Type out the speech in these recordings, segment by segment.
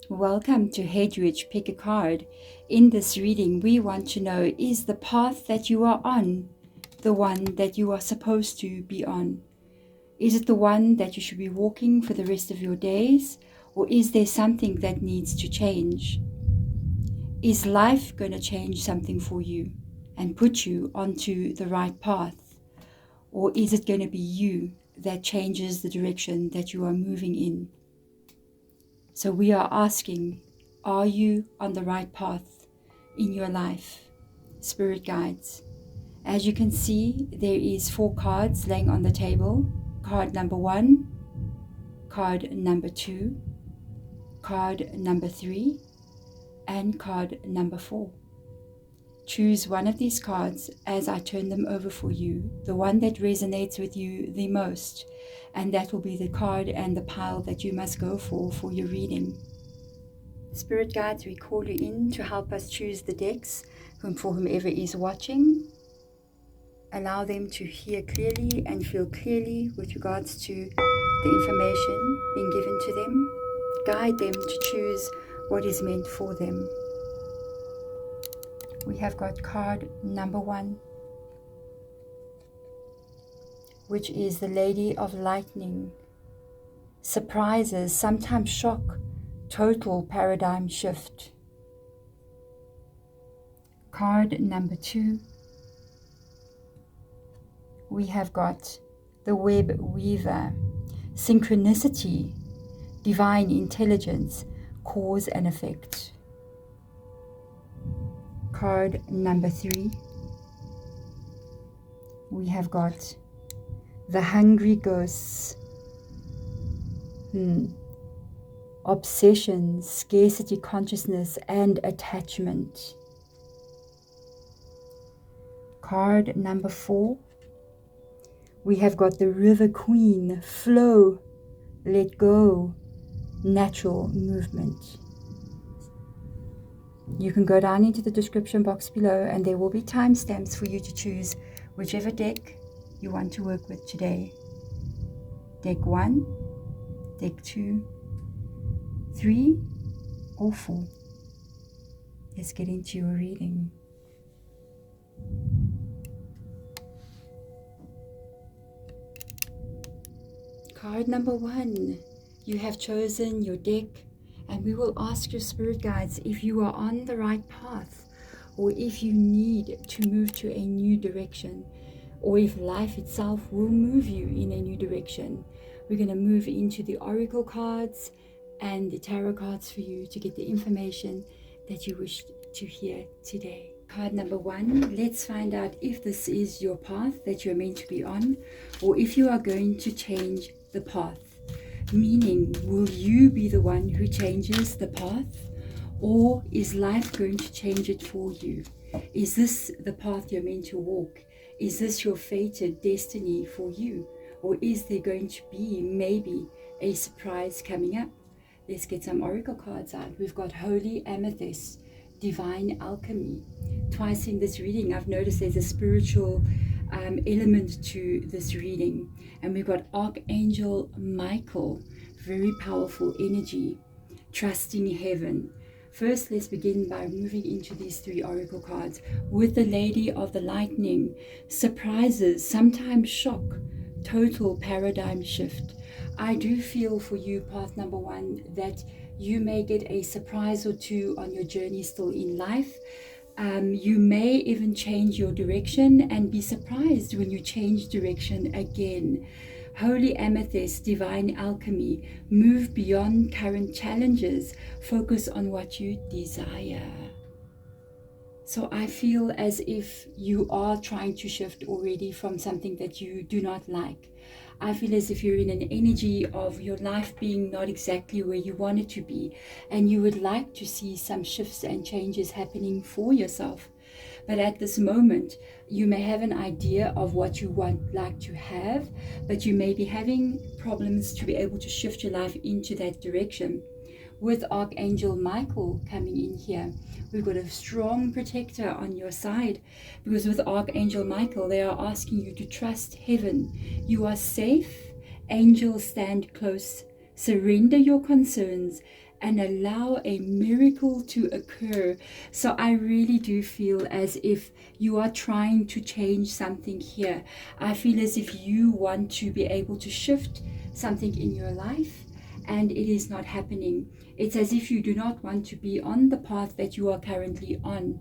Welcome to Hedwig Pick a Card. In this reading, we want to know, is the path that you are on the one that you are supposed to be on? Is it the one that you should be walking for the rest of your days? Or is there something that needs to change? Is life going to change something for you and put you onto the right path? Or is it going to be you that changes the direction that you are moving in? So we are asking, are you on the right path in your life? Spirit guides. As you can see, there is 4 cards laying on the table. Card number 1, card number 2, card number 3, and card number 4. Choose one of these cards as I turn them over for you, the one that resonates with you the most, and that will be the card and the pile that you must go for your reading. Spirit guides, we call you in to help us choose the decks for whomever is watching. Allow them to hear clearly and feel clearly with regards to the information being given to them. Guide them to choose what is meant for them. We have got card number 1, which is the Lady of Lightning. Surprises, sometimes shock, total paradigm shift. Card number 2, we have got the Web Weaver. Synchronicity, divine intelligence, cause and effect. Card number 3, we have got the Hungry Ghosts. Obsession, scarcity consciousness, and attachment. Card number 4, we have got the River Queen. Flow, let go, natural movement. You can go down into the description box below and there will be timestamps for you to choose whichever deck you want to work with today. Deck 1, deck 2, 3, or 4. Let's get into your reading. Card number 1, you have chosen your deck, and we will ask your spirit guides if you are on the right path, or if you need to move to a new direction, or if life itself will move you in a new direction. We're going to move into the oracle cards and the tarot cards for you to get the information that you wish to hear today. Card number 1, let's find out if this is your path that you're meant to be on, or if you are going to change the path. Meaning, will you be the one who changes the path, or is life going to change it for you? Is this the path you're meant to walk? Is this your fated destiny for you? Or is there going to be maybe a surprise coming up? Let's get some oracle cards out. We've got Holy Amethyst, Divine Alchemy. Twice in this reading, I've noticed there's a spiritual element to this reading. And we've got Archangel Michael, very powerful energy, trusting heaven. First, let's begin by moving into these 3 oracle cards. With the Lady of the Lightning, surprises, sometimes shock, total paradigm shift. I do feel for you, path number 1, that you may get a surprise or 2 on your journey still in life. You may even change your direction and be surprised when you change direction again. Holy Amethyst, Divine Alchemy, move beyond current challenges, focus on what you desire. So I feel as if you are trying to shift already from something that you do not like. I feel as if you're in an energy of your life being not exactly where you want it to be, and you would like to see some shifts and changes happening for yourself. But at this moment, you may have an idea of what you like to have, but you may be having problems to be able to shift your life into that direction. With Archangel Michael coming in here, we've got a strong protector on your side, because with Archangel Michael, they are asking you to trust heaven. You are safe. Angels stand close. Surrender your concerns and allow a miracle to occur. So I really do feel as if you are trying to change something here. I feel as if you want to be able to shift something in your life, and it is not happening. It's as if you do not want to be on the path that you are currently on.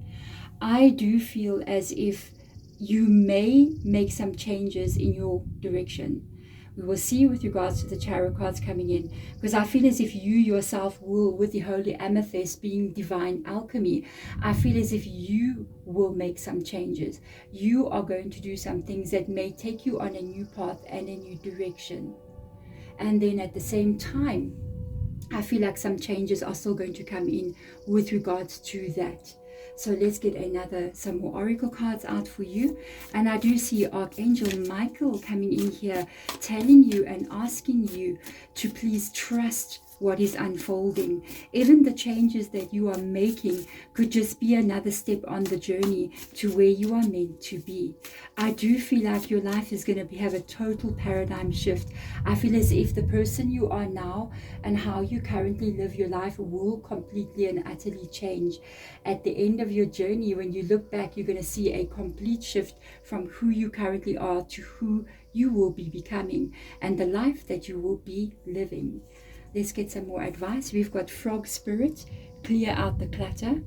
I do feel as if you may make some changes in your direction. We will see with regards to the tarot cards coming in, because I feel as if you yourself will, with the holy amethyst being divine alchemy, I feel as if you will make some changes. You are going to do some things that may take you on a new path and a new direction. And then at the same time, I feel like some changes are still going to come in with regards to that. So let's get some more oracle cards out for you. And I do see Archangel Michael coming in here, telling you and asking you to please trust what is unfolding. Even the changes that you are making could just be another step on the journey to where you are meant to be. I do feel like your life is going to have a total paradigm shift. I feel as if the person you are now and how you currently live your life will completely and utterly change. At the end of your journey, when you look back, you're going to see a complete shift from who you currently are to who you will be becoming and the life that you will be living. Let's get some more advice. We've got Frog Spirit, clear out the clutter.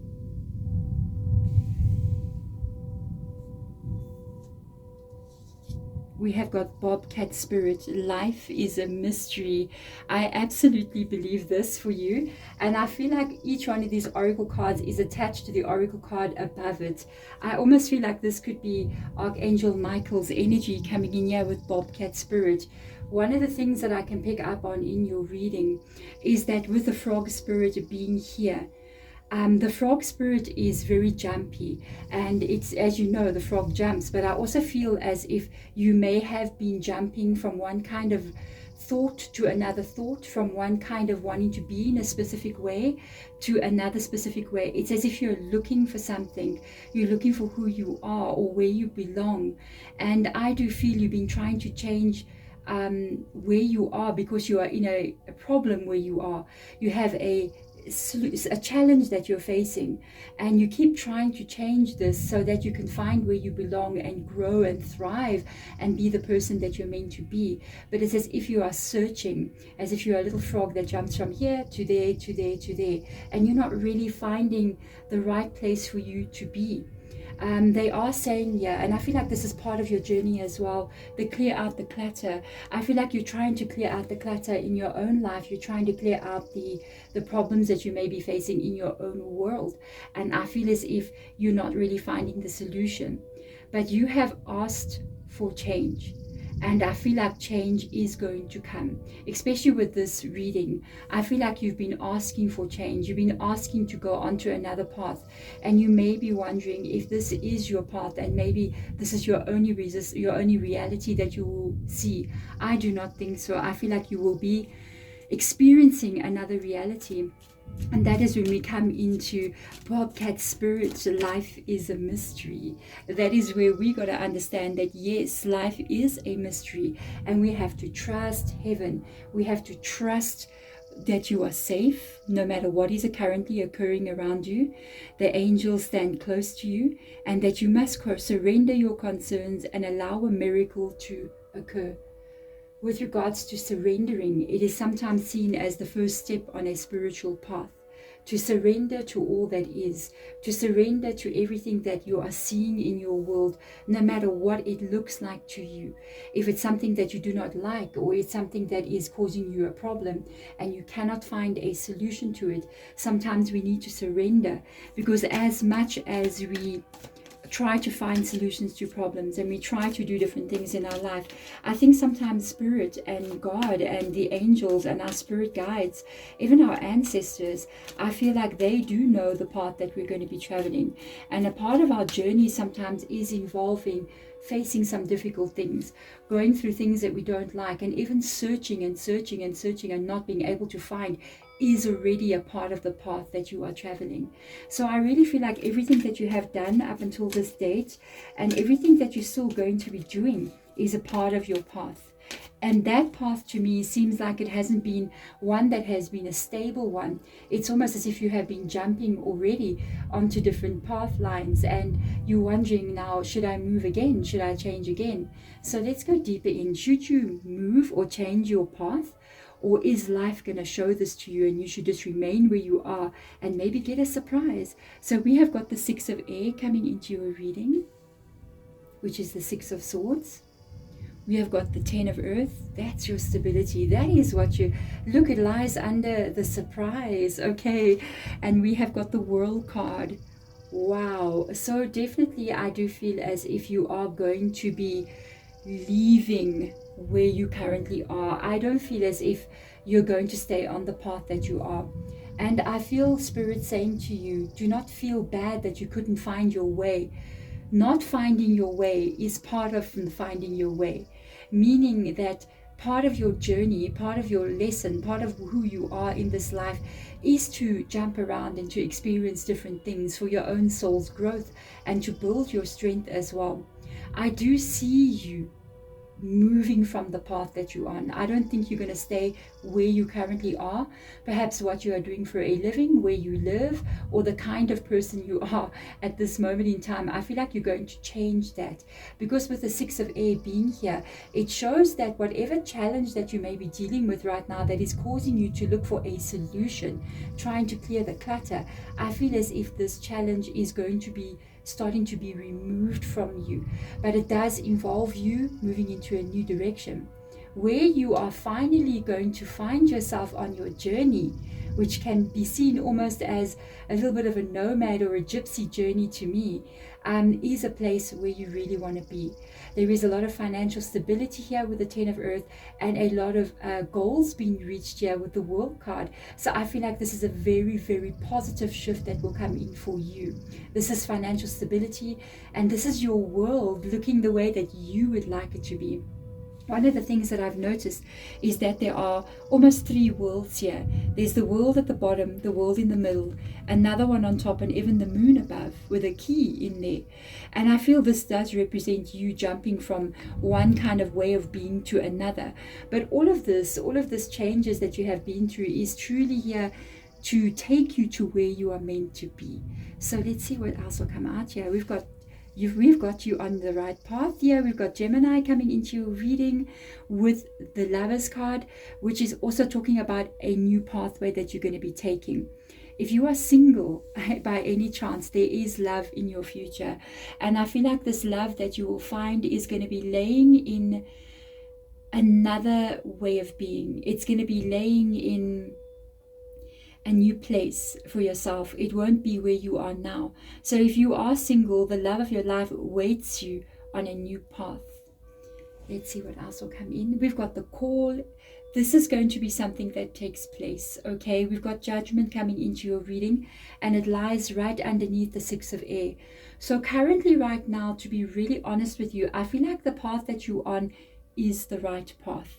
We have got Bobcat Spirit, life is a mystery. I absolutely believe this for you. And I feel like each one of these oracle cards is attached to the oracle card above it. I almost feel like this could be Archangel Michael's energy coming in here with Bobcat Spirit. One of the things that I can pick up on in your reading is that with the Frog Spirit being here, the frog spirit is very jumpy, and it's, as you know, the frog jumps, but I also feel as if you may have been jumping from one kind of thought to another thought, from one kind of wanting to be in a specific way to another specific way. It's as if you're looking for something, you're looking for who you are or where you belong. And I do feel you've been trying to change where you are because you are in a problem where you are. You have a challenge that you're facing, and you keep trying to change this so that you can find where you belong and grow and thrive and be the person that you're meant to be. But it's as if you are searching, as if you're a little frog that jumps from here to there to there to there, and you're not really finding the right place for you to be. They are saying, yeah, and I feel like this is part of your journey as well, the clear out the clutter. I feel like you're trying to clear out the clutter in your own life. You're trying to clear out the problems that you may be facing in your own world. And I feel as if you're not really finding the solution. But you have asked for change. And I feel like change is going to come, especially with this reading. I feel like you've been asking for change. You've been asking to go onto another path. And you may be wondering if this is your path and maybe this is your only reality that you will see. I do not think so. I feel like you will be experiencing another reality. And that is when we come into Bobcat Spirit, life is a mystery. That is where we got to understand that yes, life is a mystery, and we have to trust heaven. We have to trust that you are safe no matter what is currently occurring around you. The angels stand close to you, and that you must surrender your concerns and allow a miracle to occur. With regards to surrendering, it is sometimes seen as the first step on a spiritual path. To surrender to all that is, to surrender to everything that you are seeing in your world, no matter what it looks like to you. If it's something that you do not like, or it's something that is causing you a problem and you cannot find a solution to it, sometimes we need to surrender, because as much as we try to find solutions to problems and we try to do different things in our life, I think sometimes Spirit and God and the angels and our spirit guides, even our ancestors, I feel like they do know the path that we're going to be traveling. And a part of our journey sometimes is involving facing some difficult things, going through things that we don't like, and even searching and searching and searching and not being able to find is already a part of the path that you are traveling. So I really feel like everything that you have done up until this date and everything that you're still going to be doing is a part of your path. And that path to me seems like it hasn't been one that has been a stable one. It's almost as if you have been jumping already onto different path lines and you're wondering now, should I move again? Should I change again? So let's go deeper in. Should you move or change your path? Or is life going to show this to you and you should just remain where you are and maybe get a surprise? So we have got the Six of Air coming into your reading, which is the Six of Swords. We have got the Ten of Earth. That's your stability. That is what you look. It lies under the surprise. Okay. And we have got the World card. Wow. So definitely I do feel as if you are going to be leaving where you currently are. I don't feel as if you're going to stay on the path that you are. And I feel Spirit saying to you, do not feel bad that you couldn't find your way. Not finding your way is part of finding your way, meaning that part of your journey, part of your lesson, part of who you are in this life is to jump around and to experience different things for your own soul's growth and to build your strength as well. I do see you moving from the path that you're on. I don't think you're going to stay where you currently are. Perhaps what you are doing for a living, where you live, or the kind of person you are at this moment in time. I feel like you're going to change that, because with the Six of Air being here, it shows that whatever challenge that you may be dealing with right now that is causing you to look for a solution, trying to clear the clutter, I feel as if this challenge is going to be starting to be removed from you. But it does involve you moving into a new direction where you are finally going to find yourself on your journey, which can be seen almost as a little bit of a nomad or a gypsy journey to me, is a place where you really want to be. There is a lot of financial stability here with the Ten of Earth and a lot of goals being reached here with the World card. So I feel like this is a very, very positive shift that will come in for you. This is financial stability, and this is your world looking the way that you would like it to be. One of the things that I've noticed is that there are almost three worlds here. There's the world at the bottom, the world in the middle, another one on top, and even the moon above with a key in there. And I feel this does represent you jumping from one kind of way of being to another. But all of this changes that you have been through is truly here to take you to where you are meant to be. So let's see what else will come out here. We've got you on the right path here. We've got Gemini coming into your reading with the Lovers card, which is also talking about a new pathway that you're going to be taking. If you are single by any chance, there is love in your future. And I feel like this love that you will find is going to be laying in another way of being. It's going to be laying in a new place for yourself. It won't be where you are now. So if you are single, the love of your life waits you on a new path. Let's see what else will come in. We've got the Call. This is going to be something that takes place. Okay, we've got Judgment coming into your reading, and it lies right underneath the Six of Air. So currently right now, to be really honest with you, I feel like the path that you're on is the right path.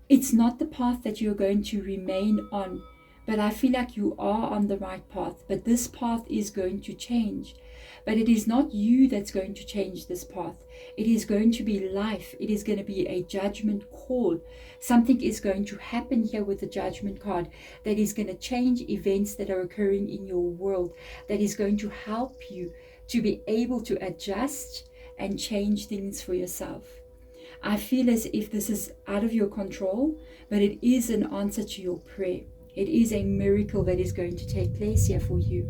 It's not the path that you're going to remain on, but I feel like you are on the right path. But this path is going to change. But it is not you that's going to change this path. It is going to be life. It is going to be a judgment call. Something is going to happen here with the Judgment card that is going to change events that are occurring in your world, that is going to help you to be able to adjust and change things for yourself. I feel as if this is out of your control, but it is an answer to your prayer. It is a miracle that is going to take place here for you.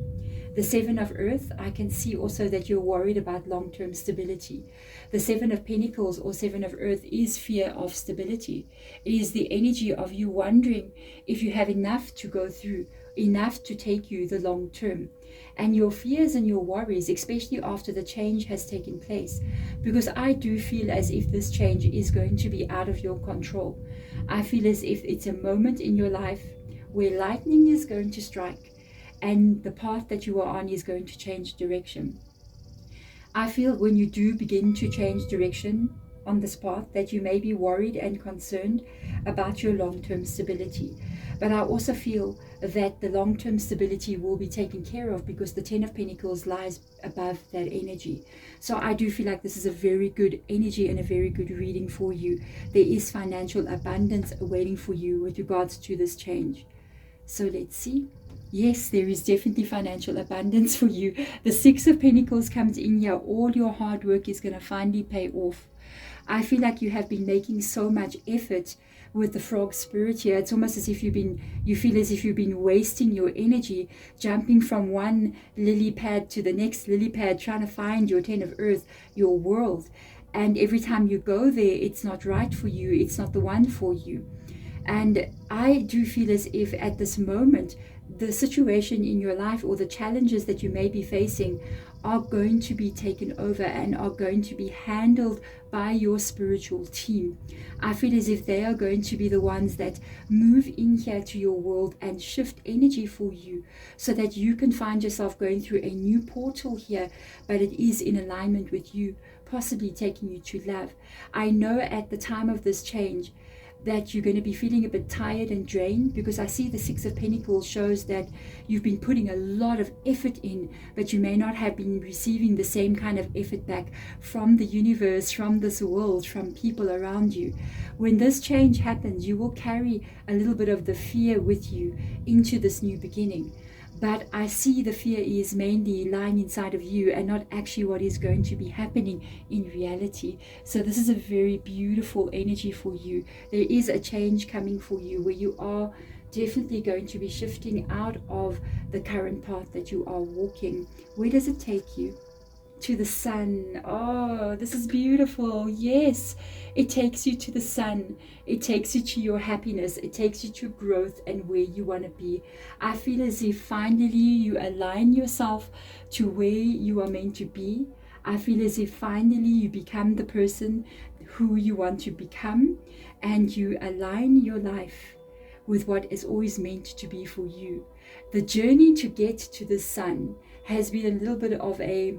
The Seven of Earth, I can see also that you're worried about long-term stability. The Seven of Pentacles or Seven of Earth is fear of stability. It is the energy of you wondering if you have enough to go through, enough to take you the long term. And your fears and your worries, especially after the change has taken place, because I do feel as if this change is going to be out of your control. I feel as if it's a moment in your life where lightning is going to strike and the path that you are on is going to change direction. I feel when you do begin to change direction on this path that you may be worried and concerned about your long-term stability. But I also feel that the long-term stability will be taken care of because the Ten of Pentacles lies above that energy. So I do feel like this is a very good energy and a very good reading for you. There is financial abundance awaiting for you with regards to this change. So let's see. Yes, there is definitely financial abundance for you. The Six of Pentacles comes in here. All your hard work is going to finally pay off. I feel like you have been making so much effort with the frog spirit here. It's almost as if you feel as if you've been wasting your energy, jumping from one lily pad to the next lily pad, trying to find your Ten of Earth, your world. And every time you go there, it's not right for you. It's not the one for you. And I do feel as if at this moment, the situation in your life or the challenges that you may be facing are going to be taken over and are going to be handled by your spiritual team. I feel as if they are going to be the ones that move in here to your world and shift energy for you so that you can find yourself going through a new portal here, but it is in alignment with you, possibly taking you to love. I know at the time of this change that you're going to be feeling a bit tired and drained, because I see the Six of Pentacles shows that you've been putting a lot of effort in, but you may not have been receiving the same kind of effort back from the universe, from this world, from people around you. When this change happens, you will carry a little bit of the fear with you into this new beginning. But I see the fear is mainly lying inside of you and not actually what is going to be happening in reality. So this is a very beautiful energy for you. There is a change coming for you where you are definitely going to be shifting out of the current path that you are walking. Where does it take you? To the sun. Oh, this is beautiful. Yes, it takes you to the sun. It takes you to your happiness. It takes you to growth and where you want to be. I feel as if finally you align yourself to where you are meant to be. I feel as if finally you become the person who you want to become, and you align your life with what is always meant to be for you. The journey to get to the sun has been a little bit of a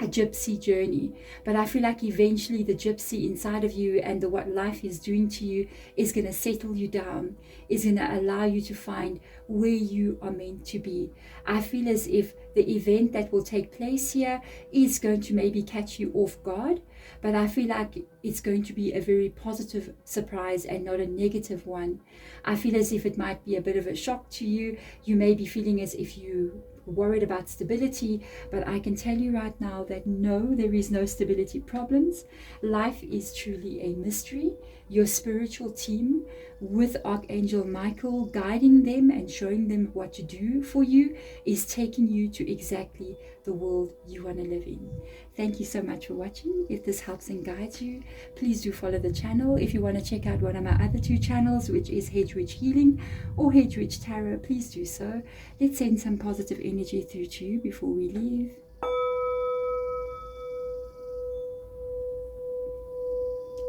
gypsy journey, but I feel like eventually the gypsy inside of you and what life is doing to you is going to settle you down, is going to allow you to find where you are meant to be. I feel as if the event that will take place here is going to maybe catch you off guard, but I feel like it's going to be a very positive surprise and not a negative one. I feel as if it might be a bit of a shock to you. You may be feeling as if you worried about stability, but I can tell you right now that no, there is no stability problems. Life is truly a mystery. Your spiritual team with Archangel Michael guiding them and showing them what to do for you is taking you to exactly the world you want to live in. Thank you so much for watching. If this helps and guides you, please do follow the channel. If you want to check out one of my other two channels, which is Hedgeridge Healing or Hedgeridge Tarot, please do so. Let's send some positive energy through to you before we leave.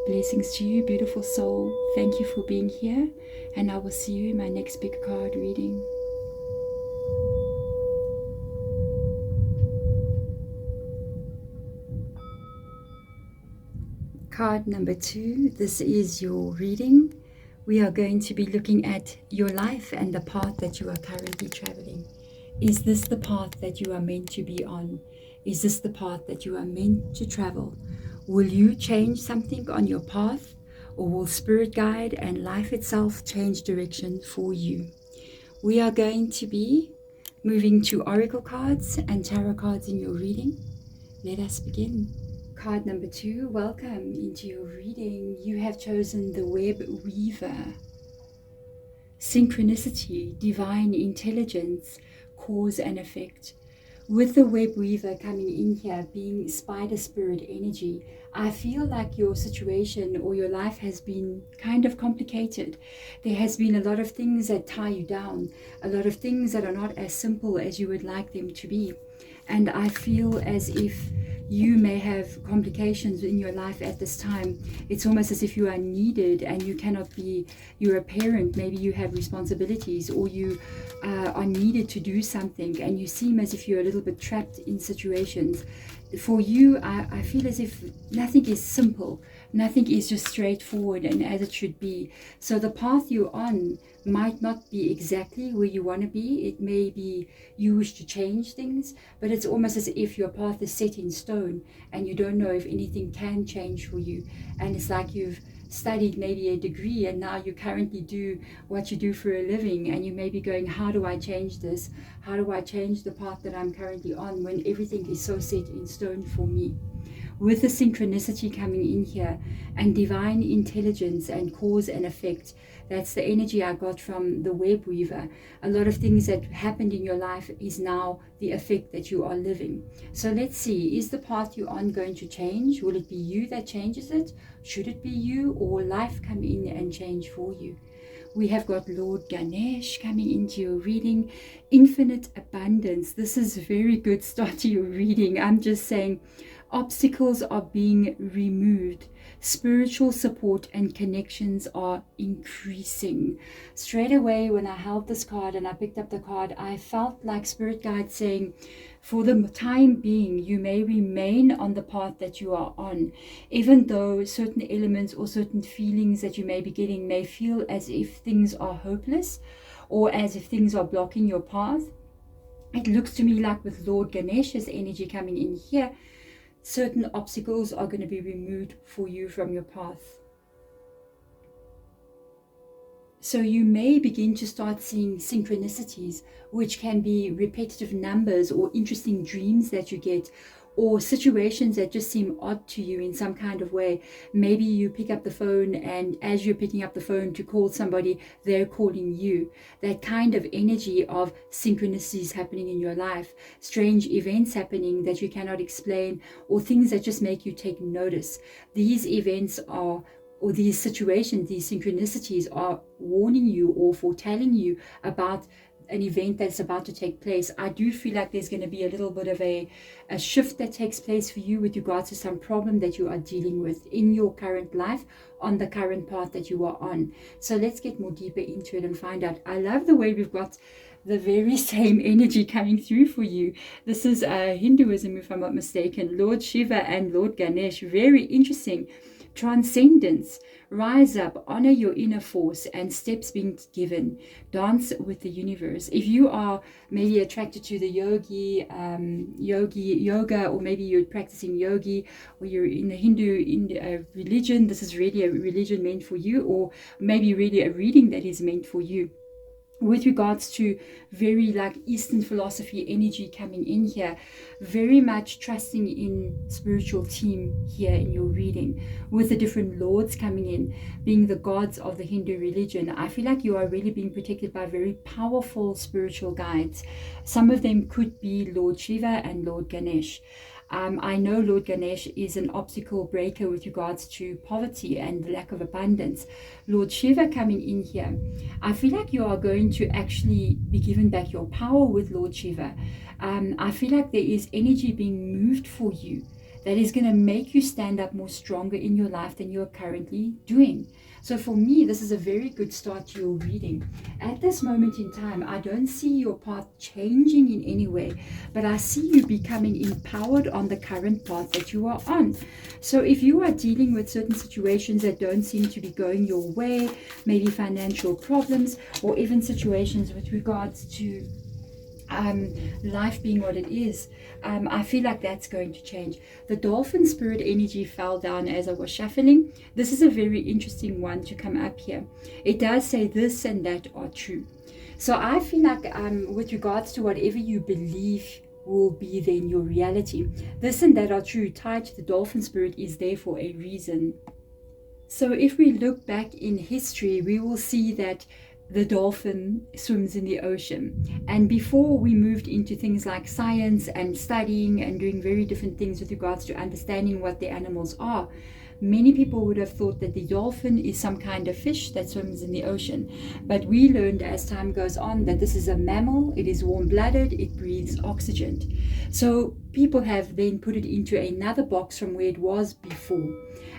Blessings to you, beautiful soul. Thank you for being here, and I will see you in my next big card reading. Card number 2, this is your reading. We are going to be looking at your life and the path that you are currently traveling. Is this the path that you are meant to be on? Is this the path that you are meant to travel? Will you change something on your path, or will spirit guide and life itself change direction for you? We are going to be moving to oracle cards and tarot cards in your reading. Let us begin. Card number 2, welcome into your reading. You have chosen the Web Weaver. Synchronicity, divine intelligence, cause and effect. With the Web Weaver coming in here, being spider spirit energy, I feel like your situation or your life has been kind of complicated. There has been a lot of things that tie you down, a lot of things that are not as simple as you would like them to be. And I feel as if you may have complications in your life at this time. It's almost as if you are needed and you cannot be, you're a parent, maybe you have responsibilities, or you are needed to do something, and you seem as if you're a little bit trapped in situations. For you, I feel as if nothing is simple. Nothing is just straightforward and as it should be. So the path you're on might not be exactly where you want to be. It may be you wish to change things, but it's almost as if your path is set in stone and you don't know if anything can change for you. And it's like you've studied maybe a degree and now you currently do what you do for a living, and you may be going, how do I change this? How do I change the path that I'm currently on when everything is so set in stone for me? With the synchronicity coming in here and divine intelligence and cause and effect, that's the energy I got from the web weaver. A lot of things that happened in your life is now the effect that you are living. So let's see, is the path you're on going to change? Will it be you that changes it? Should it be you, or life come in and change for you? We have got Lord Ganesh coming into your reading. Infinite abundance. This is a very good start to your reading. I'm just saying, obstacles are being removed. Spiritual support and connections are increasing. Straight away when I held this card and I picked up the card, I felt like Spirit Guide saying, for the time being, you may remain on the path that you are on, even though certain elements or certain feelings that you may be getting may feel as if things are hopeless or as if things are blocking your path. It looks to me like with Lord Ganesh's energy coming in here, certain obstacles are going to be removed for you from your path. So you may begin to start seeing synchronicities, which can be repetitive numbers or interesting dreams that you get, or situations that just seem odd to you in some kind of way. Maybe you pick up the phone, and as you're picking up the phone to call somebody, they're calling you. That kind of energy of synchronicities happening in your life, strange events happening that you cannot explain, or things that just make you take notice. These events are, or these situations, these synchronicities are warning you or foretelling you about an event that's about to take place. I do feel like there's going to be a little bit of a shift that takes place for you with regards to some problem that you are dealing with in your current life, on the current path that you are on. So let's get more deeper into it and find out. I love the way we've got the very same energy coming through for you. This is Hinduism, if I'm not mistaken. Lord Shiva and Lord Ganesh. Very interesting. Transcendence. Rise up, honor your inner force and steps being given. Dance with the universe. If you are maybe attracted to the yoga, or maybe you're practicing yogi, or you're in the Hindu religion, this is really a religion meant for you, or maybe really a reading that is meant for you. With regards to very like Eastern philosophy energy coming in here, very much trusting in spiritual team here in your reading, with the different lords coming in, being the gods of the Hindu religion. I feel like you are really being protected by very powerful spiritual guides. Some of them could be Lord Shiva and Lord Ganesh. I know Lord Ganesh is an obstacle breaker with regards to poverty and the lack of abundance. Lord Shiva coming in here, I feel like you are going to actually be given back your power with Lord Shiva. I feel like there is energy being moved for you that is going to make you stand up more stronger in your life than you're currently doing. So for me, this is a very good start to your reading. At this moment in time, I don't see your path changing in any way, but I see you becoming empowered on the current path that you are on. So if you are dealing with certain situations that don't seem to be going your way, maybe financial problems, or even situations with regards to life being what it is, I feel like that's going to change. The dolphin spirit energy fell down as I was shuffling. This is a very interesting one to come up here. It does say this and that are true. So I feel like with regards to whatever you believe will be then your reality, this and that are true tied to the dolphin spirit is there for a reason. So if we look back in history, we will see that the dolphin swims in the ocean. And before we moved into things like science and studying and doing very different things with regards to understanding what the animals are, many people would have thought that the dolphin is some kind of fish that swims in the ocean. But we learned as time goes on that this is a mammal, it is warm-blooded, it breathes oxygen. So people have then put it into another box from where it was before.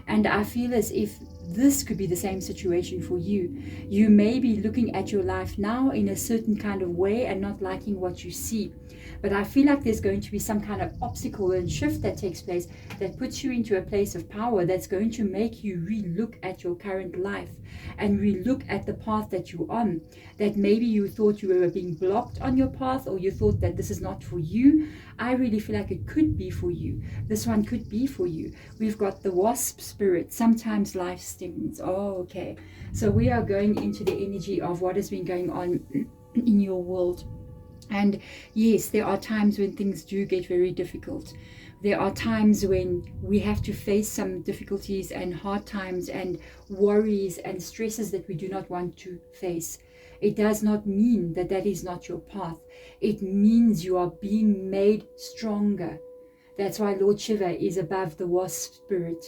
And I feel as if this could be the same situation for you. You may be looking at your life now in a certain kind of way and not liking what you see. But I feel like there's going to be some kind of obstacle and shift that takes place that puts you into a place of power that's going to make you re-look at your current life and re-look at the path that you're on. That maybe you thought you were being blocked on your path, or you thought that this is not for you. I really feel like it could be for you. This one could be for you. We've got the wasp spirit. Sometimes life stings. Oh, okay. So we are going into the energy of what has been going on in your world. And yes, there are times when things do get very difficult. There are times when we have to face some difficulties and hard times and worries and stresses that we do not want to face. It does not mean that that is not your path. It means you are being made stronger. That's why Lord Shiva is above the wasp spirit.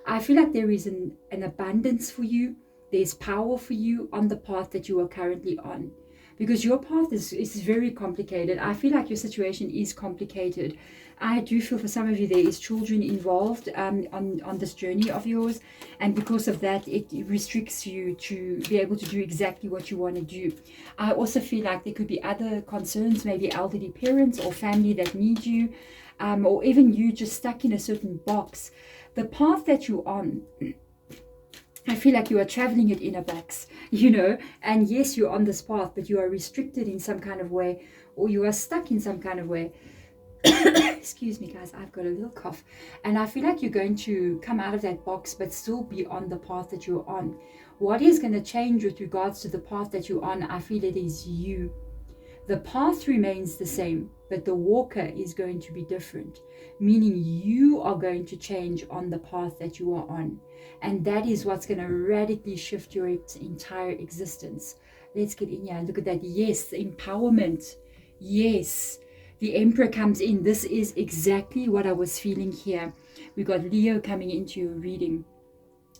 I feel like there is an abundance for you. There's power for you on the path that you are currently on. Because your path is very complicated. I feel like your situation is complicated. I do feel for some of you there is children involved on this journey of yours. And because of that, it restricts you to be able to do exactly what you want to do. I also feel like there could be other concerns, maybe elderly parents or family that need you. Or even you just stuck in a certain box. The path that you're on, I feel like you are traveling it in a box, you know, and yes, you're on this path, but you are restricted in some kind of way, or you are stuck in some kind of way. Excuse me, guys, I've got a little cough. And I feel like you're going to come out of that box, but still be on the path that you're on. What is going to change with regards to the path that you're on? I feel it is you. The path remains the same, but the walker is going to be different, meaning you are going to change on the path that you are on. And that is what's going to radically shift your entire existence. Let's get in here and look at that. Yes, empowerment. Yes, the Emperor comes in. This is exactly what I was feeling here. We got Leo coming into your reading.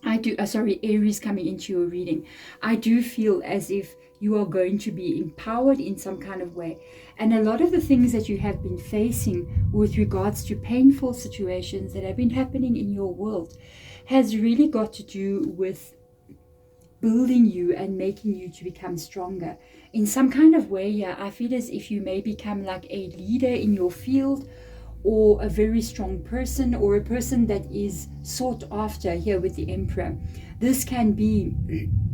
Aries coming into your reading. I do feel as if you are going to be empowered in some kind of way. And a lot of the things that you have been facing with regards to painful situations that have been happening in your world has really got to do with building you and making you to become stronger. In some kind of way, yeah, I feel as if you may become like a leader in your field, or a very strong person, or a person that is sought after here with the Emperor. This can be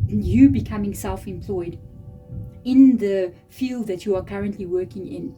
you becoming self-employed in the field that you are currently working in.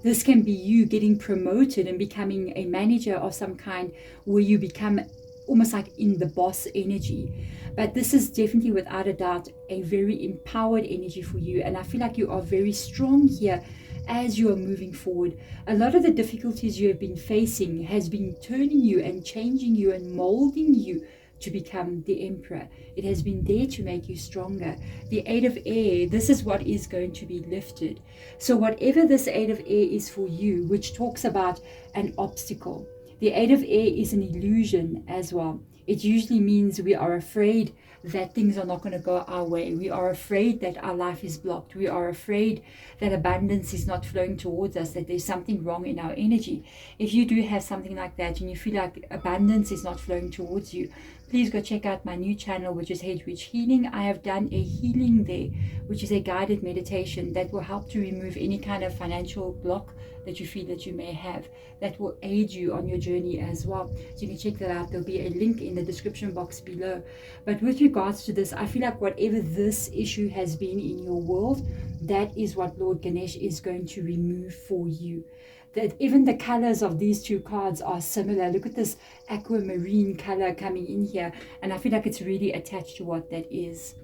This can be you getting promoted and becoming a manager of some kind, where you become almost like in the boss energy. But this is definitely, without a doubt, a very empowered energy for you. And I feel like you are very strong here as you are moving forward. A lot of the difficulties you have been facing has been turning you and changing you and molding you to become the Emperor. It has been there to make you stronger. The Eight of Air, this is what is going to be lifted. So whatever this Eight of Air is for you, which talks about an obstacle, the Eight of Air is an illusion as well. It usually means we are afraid that things are not going to go our way. We are afraid that our life is blocked. We are afraid that abundance is not flowing towards us, that there's something wrong in our energy. If you do have something like that and you feel like abundance is not flowing towards you, please go check out my new channel, which is Hedwig Healing. I have done a healing there, which is a guided meditation that will help to remove any kind of financial block that you feel that you may have. That will aid you on your journey as well. So you can check that out. There'll be a link in the description box below. But with regards to this, I feel like whatever this issue has been in your world, that is what Lord Ganesh is going to remove for you. That even the colors of these two cards are similar. Look at this aquamarine color coming in here, and I feel like it's really attached to what that is.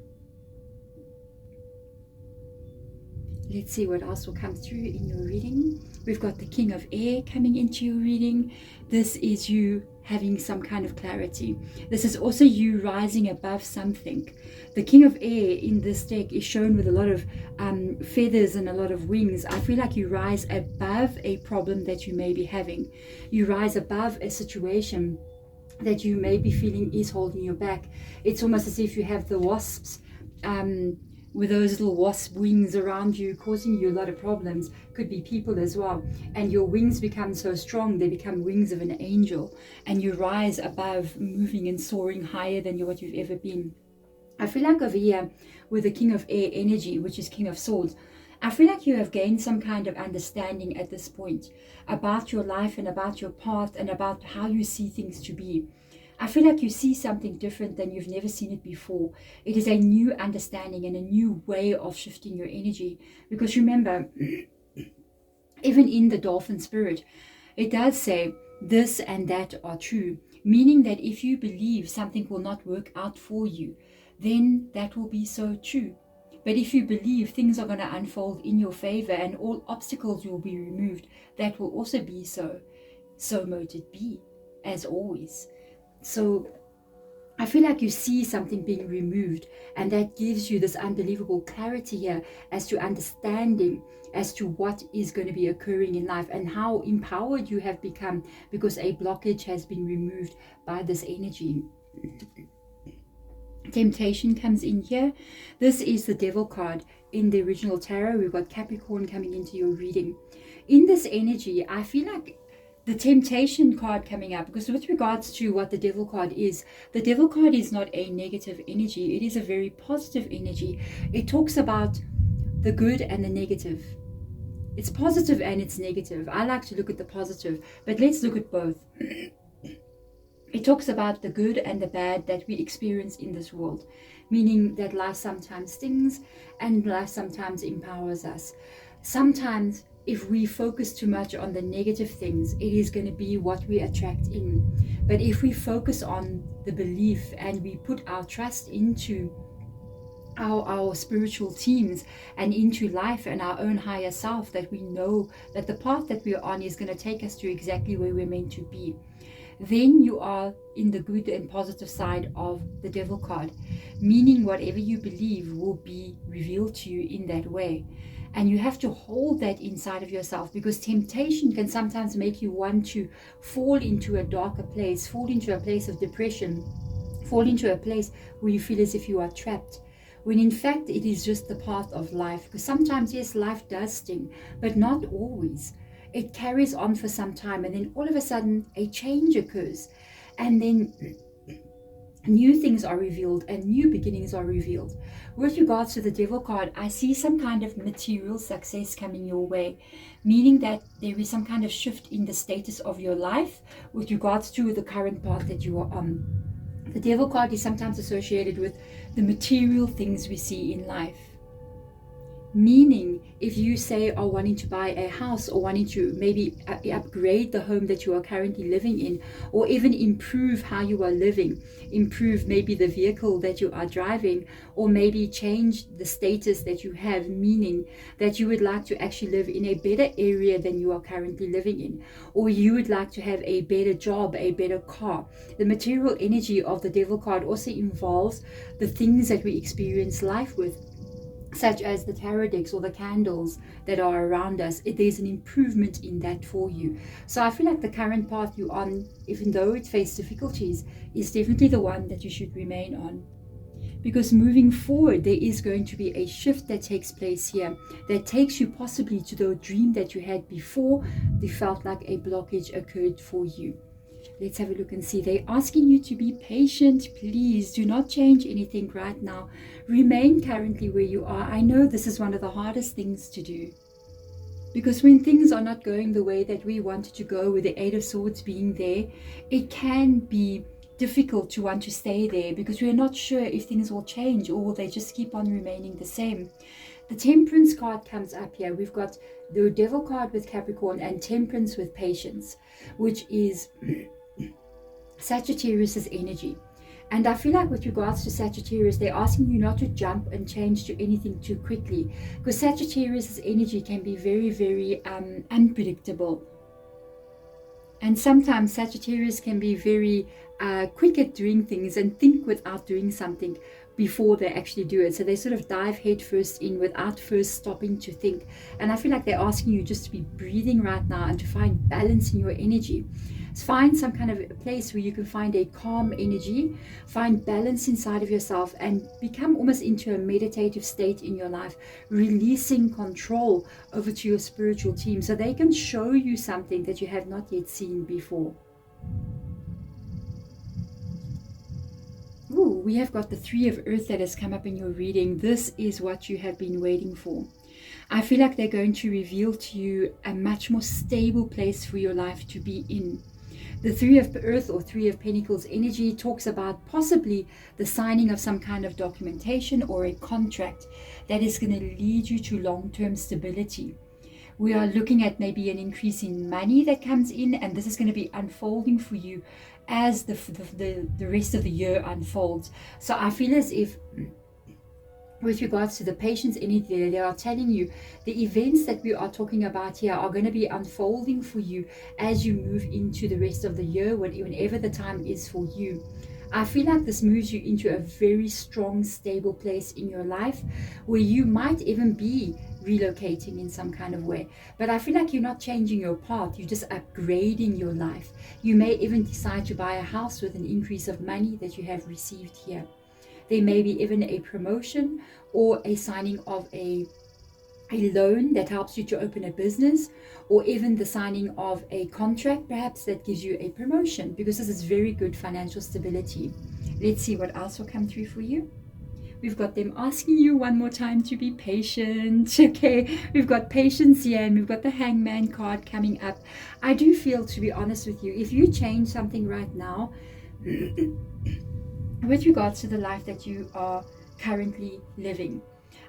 Let's see what else will come through in your reading. We've got the King of Air coming into your reading. This is you having some kind of clarity. This is also you rising above something. The King of Air in this deck is shown with a lot of feathers and a lot of wings. I feel like you rise above a problem that you may be having. You rise above a situation that you may be feeling is holding you back. It's almost as if you have the wasps with those little wasp wings around you causing you a lot of problems. Could be people as well. And your wings become so strong, they become wings of an angel, and you rise above, moving and soaring higher than what you've ever been. I feel like over here with the King of Air energy, which is King of Swords, I feel like you have gained some kind of understanding at this point about your life and about your path and about how you see things to be. I feel like you see something different than you've never seen it before. It is a new understanding and a new way of shifting your energy. Because remember, even in the dolphin spirit, it does say this and that are true. Meaning that if you believe something will not work out for you, then that will be so true. But if you believe things are going to unfold in your favor and all obstacles will be removed, that will also be so. So mote it be, as always. So I feel like you see something being removed, and that gives you this unbelievable clarity here as to understanding as to what is going to be occurring in life and how empowered you have become because a blockage has been removed by this energy. Temptation comes in here. This is the Devil card in the original tarot. We've got Capricorn coming into your reading. In this energy, I feel like the temptation card coming up, because with regards to what the Devil card is, the Devil card is not a negative energy. It is a very positive energy. It talks about the good and the negative. It's positive and it's negative. I like to look at the positive, but let's look at both. It talks about the good and the bad that we experience in this world, meaning that life sometimes stings and life sometimes empowers us. Sometimes if we focus too much on the negative things, it is going to be what we attract in. But if we focus on the belief and we put our trust into our spiritual teams and into life and our own higher self, that we know that the path that we're on is going to take us to exactly where we're meant to be, then you are in the good and positive side of the Devil card, meaning whatever you believe will be revealed to you in that way. And you have to hold that inside of yourself, because temptation can sometimes make you want to fall into a darker place, fall into a place of depression, fall into a place where you feel as if you are trapped, when in fact it is just the path of life. Because sometimes, yes, life does sting, but not always. It carries on for some time, and then all of a sudden a change occurs, and then new things are revealed and new beginnings are revealed. With regards to the Devil card, I see some kind of material success coming your way, meaning that there is some kind of shift in the status of your life with regards to the current path that you are on. The Devil card is sometimes associated with the material things we see in life. Meaning, if you say are wanting to buy a house or wanting to maybe upgrade the home that you are currently living in, or even improve how you are living, improve maybe the vehicle that you are driving, or maybe change the status that you have, meaning that you would like to actually live in a better area than you are currently living in, or you would like to have a better job, a better car. The material energy of the Devil card also involves the things that we experience life with, such as the tarot decks or the candles that are around us. There's an improvement in that for you. So I feel like the current path you're on, even though it faces difficulties, is definitely the one that you should remain on. Because moving forward, there is going to be a shift that takes place here that takes you possibly to the dream that you had before they felt like a blockage occurred for you. Let's have a look and see. They're asking you to be patient. Please do not change anything right now. Remain currently where you are. I know this is one of the hardest things to do, because when things are not going the way that we wanted to go, with the Eight of Swords being there, it can be difficult to want to stay there because we're not sure if things will change or will they just keep on remaining the same. The Temperance card comes up here. We've got the Devil card with Capricorn and Temperance with Patience, which is Sagittarius's energy. And I feel like with regards to Sagittarius, they're asking you not to jump and change to anything too quickly, because Sagittarius's energy can be very, very unpredictable. And sometimes Sagittarius can be very quick at doing things and think without doing something before they actually do it. So they sort of dive head first in without first stopping to think. And I feel like they're asking you just to be breathing right now and to find balance in your energy. Find some kind of a place where you can find a calm energy, find balance inside of yourself, and become almost into a meditative state in your life, releasing control over to your spiritual team so they can show you something that you have not yet seen before. Ooh, we have got the Three of Earth that has come up in your reading. This is what you have been waiting for. I feel like they're going to reveal to you a much more stable place for your life to be in. The Three of Earth or Three of Pentacles energy talks about possibly the signing of some kind of documentation or a contract that is going to lead you to long-term stability. We are looking at maybe an increase in money that comes in, and this is going to be unfolding for you as the rest of the year unfolds. So I feel as if with regards to the patience energy, they are telling you the events that we are talking about here are going to be unfolding for you as you move into the rest of the year, whenever the time is for you. I feel like this moves you into a very strong, stable place in your life where you might even be relocating in some kind of way. But I feel like you're not changing your path, you're just upgrading your life. You may even decide to buy a house with an increase of money that you have received here. There may be even a promotion or a signing of a loan that helps you to open a business, or even the signing of a contract perhaps that gives you a promotion, because this is very good financial stability. Let's see what else will come through for you. We've got them asking you one more time to be patient. Okay, we've got patience here, and we've got the Hangman card coming up. I do feel, to be honest with you, if you change something right now with regards to the life that you are currently living,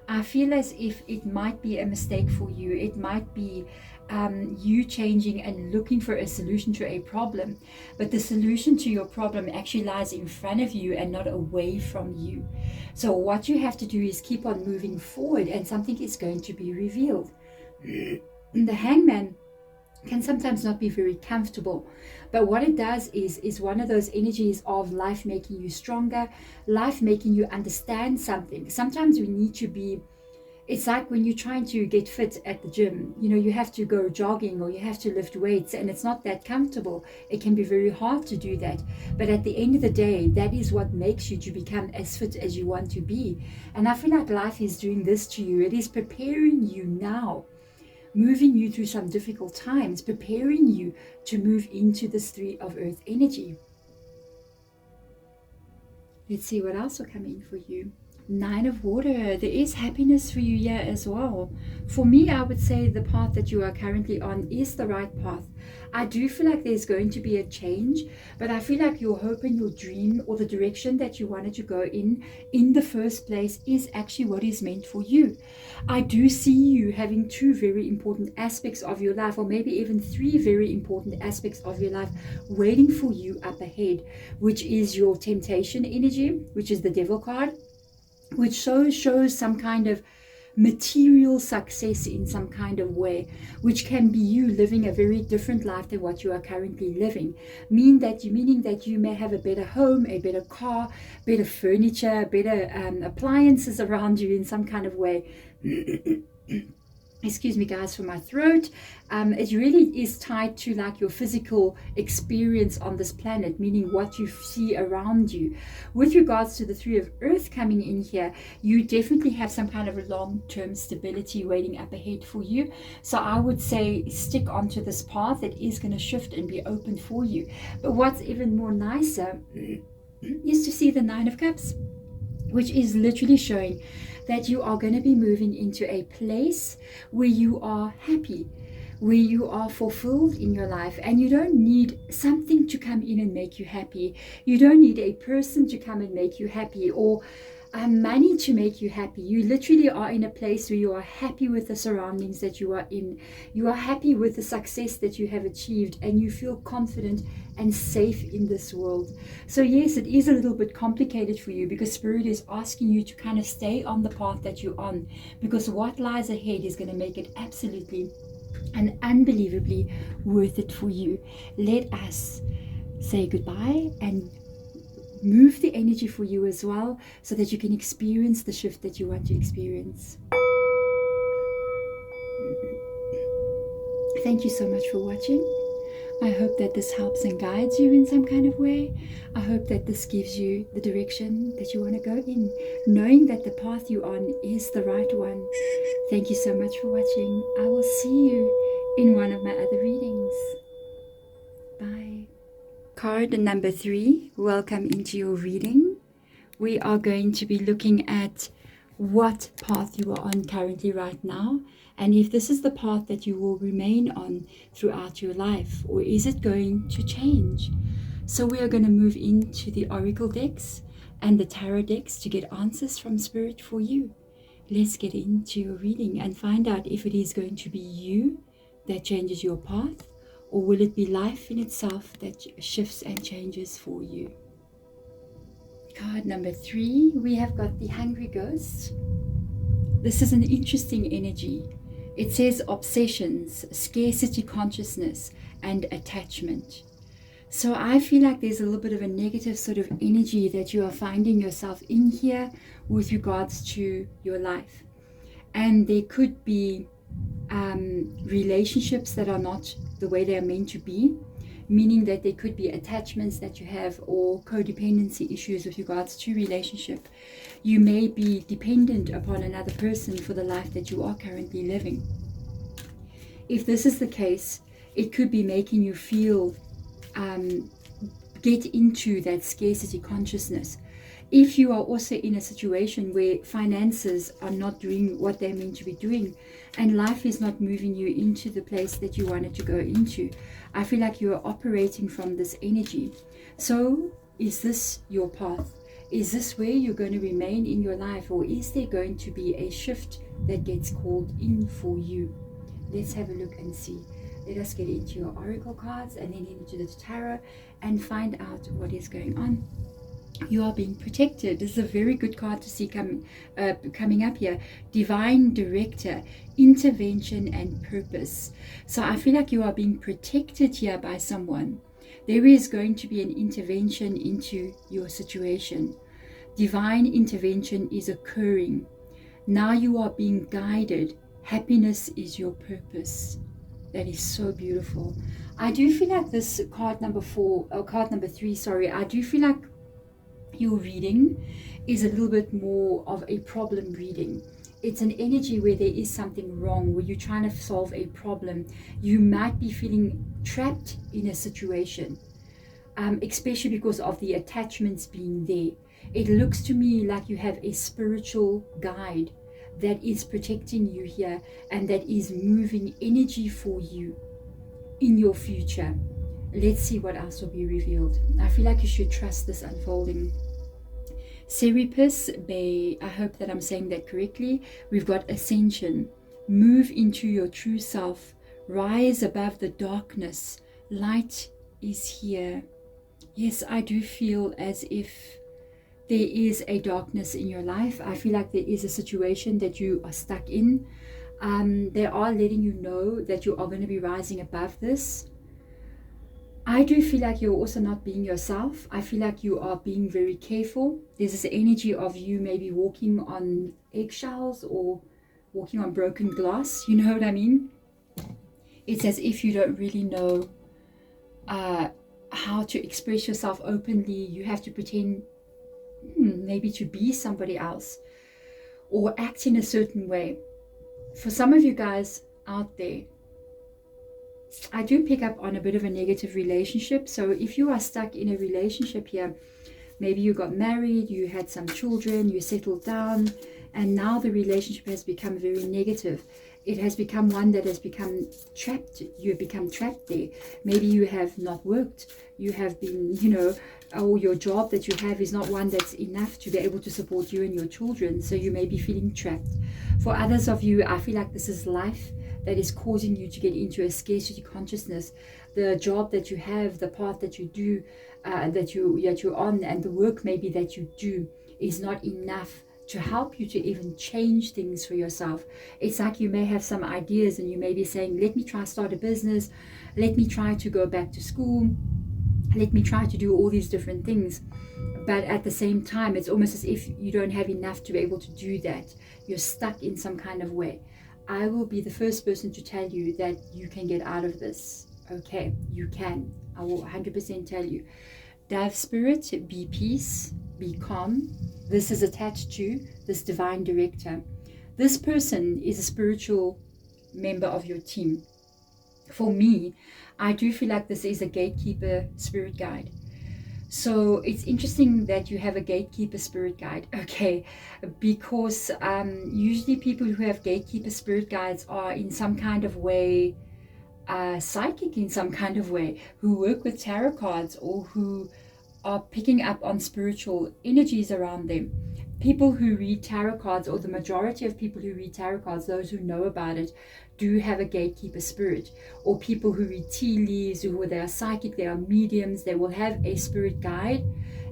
I feel as if it might be a mistake for you. It might be you changing and looking for a solution to a problem, but the solution to your problem actually lies in front of you and not away from you. So what you have to do is keep on moving forward, and something is going to be revealed. The Hangman can sometimes not be very comfortable, but what it does is one of those energies of life making you stronger, life making you understand something. Sometimes we need to be, it's like when you're trying to get fit at the gym, you know, you have to go jogging or you have to lift weights, and it's not that comfortable. It can be very hard to do that, but at the end of the day, that is what makes you to become as fit as you want to be. And I feel like life is doing this to you. It is preparing you now, moving you through some difficult times, preparing you to move into this Three of Earth energy. Let's see what else will come in for you. Nine of Water. There is happiness for you here as well. For me, I would say the path that you are currently on is the right path. I do feel like there's going to be a change, but I feel like your hope and your dream, or the direction that you wanted to go in the first place, is actually what is meant for you. I do see you having two very important aspects of your life, or maybe even three very important aspects of your life waiting for you up ahead, which is your temptation energy, which is the Devil card, which shows some kind of material success in some kind of way, which can be you living a very different life than what you are currently living. Meaning that you may have a better home, a better car, better furniture, better appliances around you in some kind of way. Excuse me guys for my throat. It really is tied to like your physical experience on this planet, meaning what you see around you. With regards to the Three of Earth coming in here, you definitely have some kind of a long-term stability waiting up ahead for you. So I would say stick onto this path. It is going to shift and be open for you. But what's even more nicer is to see the Nine of Cups, which is literally showing that you are going to be moving into a place where you are happy, where you are fulfilled in your life, and you don't need something to come in and make you happy. You don't need a person to come and make you happy, or money to make you happy. You literally are in a place where you are happy with the surroundings that you are in. You are happy with the success that you have achieved, and you feel confident and safe in this world. So yes, it is a little bit complicated for you, because Spirit is asking you to kind of stay on the path that you're on, because what lies ahead is going to make it absolutely and unbelievably worth it for you. Let us say goodbye and move the energy for you as well, so that you can experience the shift that you want to experience. Thank you so much for watching. I hope that this helps and guides you in some kind of way. I hope that this gives you the direction that you want to go in, knowing that the path you're on is the right one. Thank you so much for watching. I will see you in one of my other readings. Bye. Card number 3, welcome into your reading. We are going to be looking at what path you are on currently right now, and if this is the path that you will remain on throughout your life, or is it going to change? So we are going to move into the Oracle decks and the Tarot decks to get answers from Spirit for you. Let's get into your reading and find out if it is going to be you that changes your path, or will it be life in itself that shifts and changes for you. Card number 3, we have got the Hungry Ghost. This is an interesting energy. It says obsessions, scarcity consciousness, and attachment. So I feel like there's a little bit of a negative sort of energy that you are finding yourself in here with regards to your life. And there could be relationships that are not the way they are meant to be, meaning that there could be attachments that you have or codependency issues with regards to relationship. You may be dependent upon another person for the life that you are currently living. If this is the case, it could be making you feel, get into that scarcity consciousness. If you are also in a situation where finances are not doing what they're meant to be doing, and life is not moving you into the place that you wanted to go into, I feel like you are operating from this energy. So is this your path? Is this where you're going to remain in your life, or is there going to be a shift that gets called in for you? Let's have a look and see. Let us get into your oracle cards and then into the tarot and find out what is going on. You are being protected. This is a very good card to see coming up here. Divine Director, intervention and purpose. So I feel like you are being protected here by someone. There is going to be an intervention into your situation. Divine intervention is occurring. Now you are being guided. Happiness is your purpose. That is so beautiful. I do feel like this card number 3, sorry, I do feel like your reading is a little bit more of a problem reading. It's an energy where there is something wrong, where you're trying to solve a problem. You might be feeling trapped in a situation, especially because of the attachments being there. It looks to me like you have a spiritual guide that is protecting you here and that is moving energy for you in your future. Let's see what else will be revealed. I feel like you should trust this unfolding. Serapis Bay, I hope that I'm saying that correctly. We've got ascension. Move into your true self. Rise above the darkness. Light is here. Yes, I do feel as if there is a darkness in your life. I feel like there is a situation that you are stuck in. They are letting you know that you are going to be rising above this. I do feel like you're also not being yourself. I feel like you are being very careful. There's this energy of you maybe walking on eggshells or walking on broken glass. You know what I mean? It's as if you don't really know how to express yourself openly. You have to pretend maybe to be somebody else or act in a certain way. For some of you guys out there, I do pick up on a bit of a negative relationship. So if you are stuck in a relationship here, maybe you got married, you had some children, you settled down, and now the relationship has become very negative. It has become one that has become trapped. You have become trapped there. Maybe you have not worked. You have been, or your job that you have is not one that's enough to be able to support you and your children. So you may be feeling trapped. For others of you, I feel like this is life that is causing you to get into a scarcity consciousness. The job that you have, the path that you do, that you're on, and the work maybe that you do is not enough to help you to even change things for yourself. It's like you may have some ideas and you may be saying, let me try start a business, let me try to go back to school, let me try to do all these different things. But at the same time, it's almost as if you don't have enough to be able to do that. You're stuck in some kind of way. I will be the first person to tell you that you can get out of this, Okay, you can. I will 100% tell you. Dove spirit, be peace, be calm. This is attached to this divine director. This person is a spiritual member of your team. For me, I do feel like this is a gatekeeper spirit guide. So it's interesting that you have a gatekeeper spirit guide, okay, because usually people who have gatekeeper spirit guides are in some kind of way psychic, in some kind of way, who work with tarot cards or who are picking up on spiritual energies around them. People who read tarot cards, or the majority of people who read tarot cards, those who know about it, do have a gatekeeper spirit. Or people who read tea leaves, or they are psychic, they are mediums, they will have a spirit guide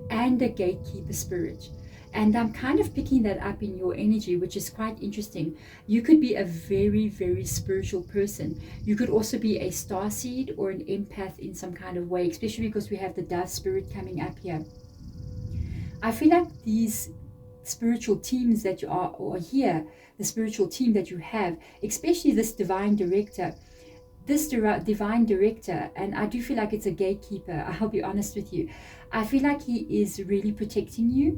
and a gatekeeper spirit. And I'm kind of picking that up in your energy, which is quite interesting. You could be a very, very spiritual person. You could also be a starseed or an empath in some kind of way, especially because we have the dove spirit coming up here. I feel like these spiritual teams that you are, or here, the spiritual team that you have, especially this divine director, and I do feel like it's a gatekeeper. I'll be honest with you. I feel like he is really protecting you.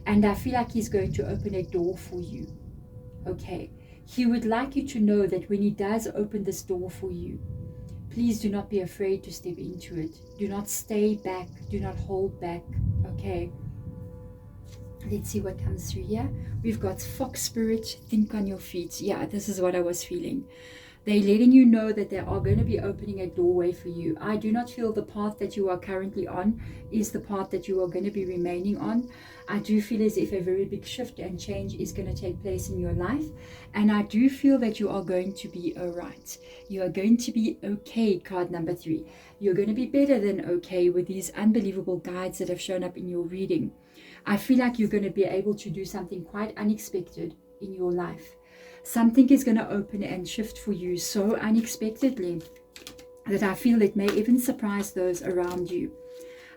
And I feel like he's going to open a door for you. Okay. He would like you to know that when he does open this door for you, please do not be afraid to step into it. Do not stay back. Do not hold back. Okay. Let's see what comes through here. We've got fox spirit, think on your feet. Yeah, this is what I was feeling. They're letting you know that they are going to be opening a doorway for you. I do not feel the path that you are currently on is the path that you are going to be remaining on. I do feel as if a very big shift and change is going to take place in your life. And I do feel that you are going to be all right. You are going to be okay, card number 3. You're going to be better than okay with these unbelievable guides that have shown up in your reading. I feel like you're going to be able to do something quite unexpected in your life. Something is going to open and shift for you so unexpectedly that I feel it may even surprise those around you.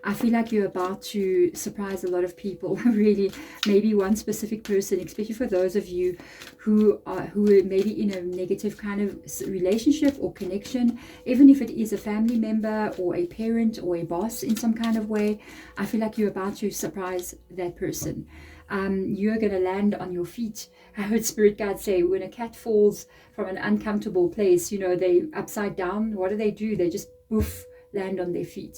I feel like you're about to surprise a lot of people, really, maybe one specific person, especially for those of you who are maybe in a negative kind of relationship or connection, even if it is a family member or a parent or a boss in some kind of way. I feel like you're about to surprise that person. You're going to land on your feet. I heard spirit guides say when a cat falls from an uncomfortable place, you know, they upside down. What do? They just poof, land on their feet.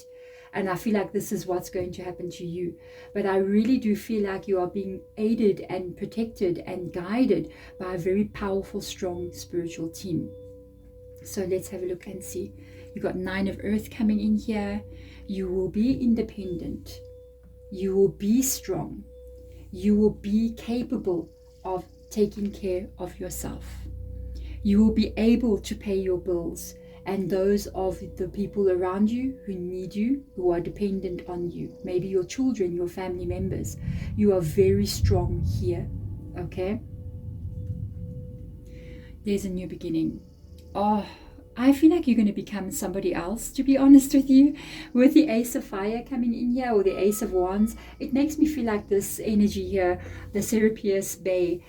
And I feel like this is what's going to happen to you. But I really do feel like you are being aided and protected and guided by a very powerful, strong spiritual team. So let's have a look and see. You've got 9 of Earth coming in here. You will be independent. You will be strong. You will be capable of taking care of yourself. You will be able to pay your bills and those of the people around you who need you, who are dependent on you. Maybe your children, your family members. You are very strong here, okay? There's a new beginning. Oh, I feel like you're going to become somebody else, to be honest with you. With the Ace of Fire coming in here, or the Ace of Wands, it makes me feel like this energy here, the Serapeus Bay,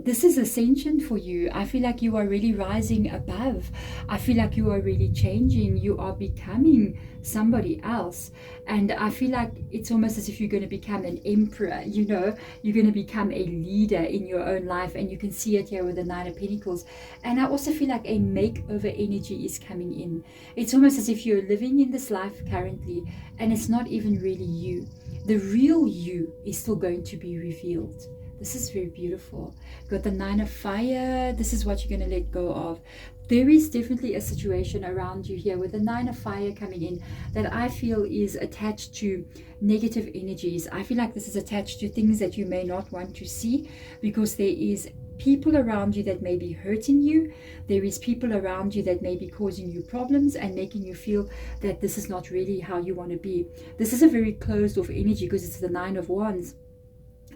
this is ascension for you. I feel like you are really rising above. I feel like you are really changing. You are becoming somebody else. And I feel like it's almost as if you're going to become an emperor, you know. You're going to become a leader in your own life. And you can see it here with the 9 of Pentacles. And I also feel like a makeover energy is coming in. It's almost as if you're living in this life currently and it's not even really you. The real you is still going to be revealed. This is very beautiful. Got the 9 of Fire. This is what you're going to let go of. There is definitely a situation around you here with the 9 of Fire coming in that I feel is attached to negative energies. I feel like this is attached to things that you may not want to see, because there is people around you that may be hurting you. There is people around you that may be causing you problems and making you feel that this is not really how you want to be. This is a very closed off energy because it's the 9 of Wands.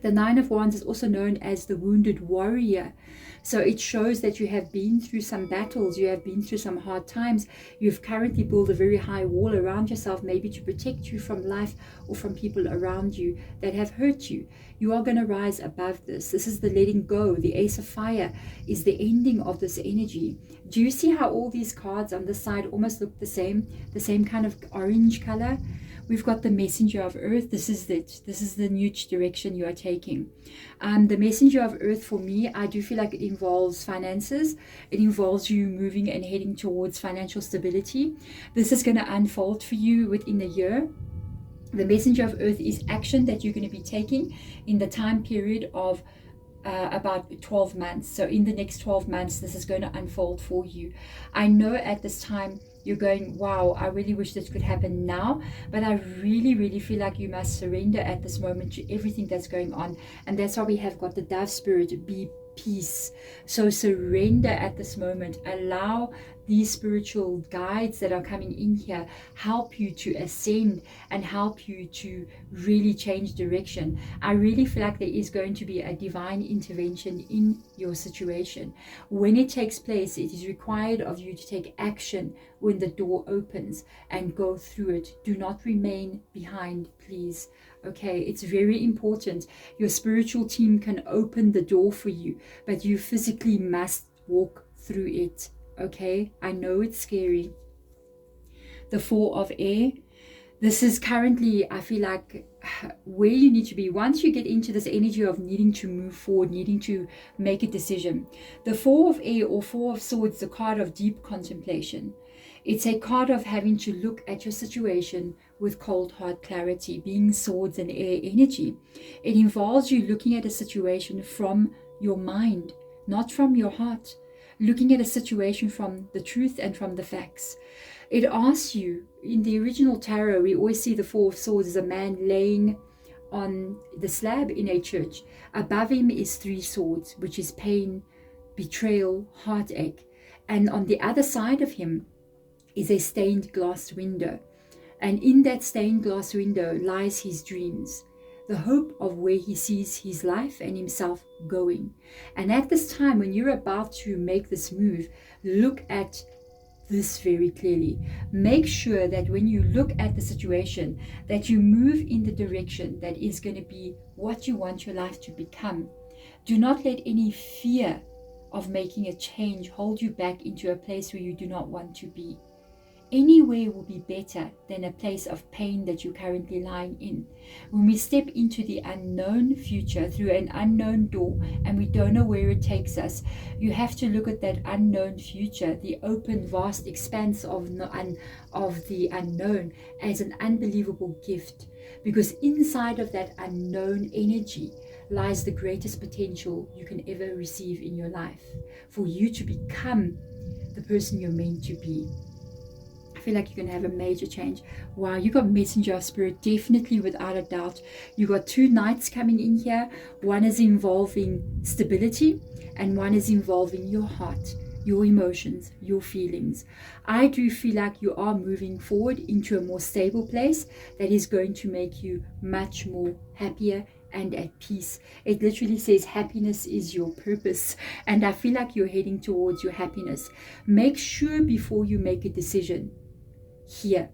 The 9 of Wands is also known as the wounded warrior. So it shows that you have been through some battles, you have been through some hard times. You've currently built a very high wall around yourself, maybe to protect you from life or from people around you that have hurt you. You are going to rise above this. This is the letting go. The Ace of Fire is the ending of this energy. Do you see how all these cards on the side almost look the same kind of orange color? We've got the Messenger of Earth. This is it. This is the new direction you are taking. The Messenger of Earth, for me, I do feel like it involves finances. It involves you moving and heading towards financial stability. This is going to unfold for you within a year. The Messenger of Earth is action that you're going to be taking in the time period of about 12 months. So in the next 12 months, this is going to unfold for you. I know at this time you're going, wow, I really wish this could happen now, but I really feel like you must surrender at this moment to everything that's going on. And that's why we have got the dove spirit, be peace. So surrender at this moment. Allow these spiritual guides that are coming in here help you to ascend and help you to really change direction. I really feel like there is going to be a divine intervention in your situation. When it takes place, it is required of you to take action when the door opens and go through it. Do not remain behind, please. Okay, it's very important. Your spiritual team can open the door for you, but you physically must walk through it. Okay, I know it's scary. The Four of Air. This is currently, I feel like, where you need to be. Once you get into this energy of needing to move forward, needing to make a decision. The Four of Air or Four of Swords, the card of deep contemplation. It's a card of having to look at your situation with cold hard clarity, being swords and air energy. It involves you looking at a situation from your mind, not from your heart. Looking at a situation from the truth and from the facts. It asks you, in the original tarot, we always see the Four of Swords as a man laying on the slab in a church. Above him is three swords, which is pain, betrayal, heartache. And on the other side of him is a stained glass window. And in that stained glass window lies his dreams. The hope of where he sees his life and himself going. And at this time, when you're about to make this move, look at this very clearly. Make sure that when you look at the situation, that you move in the direction that is going to be what you want your life to become. Do not let any fear of making a change hold you back into a place where you do not want to be. Anywhere will be better than a place of pain that you're currently lying in. When we step into the unknown future through an unknown door and we don't know where it takes us, you have to look at that unknown future, the open, vast expanse of the unknown, as an unbelievable gift. Because inside of that unknown energy lies the greatest potential you can ever receive in your life, for you to become the person you're meant to be. I feel like you're going to have a major change. Wow, you got Messenger of Spirit, definitely, without a doubt. You got two knights coming in here. One is involving stability and one is involving your heart, your emotions, your feelings. I do feel like you are moving forward into a more stable place that is going to make you much more happier and at peace. It literally says happiness is your purpose, and I feel like you're heading towards your happiness. Make sure before you make a decision here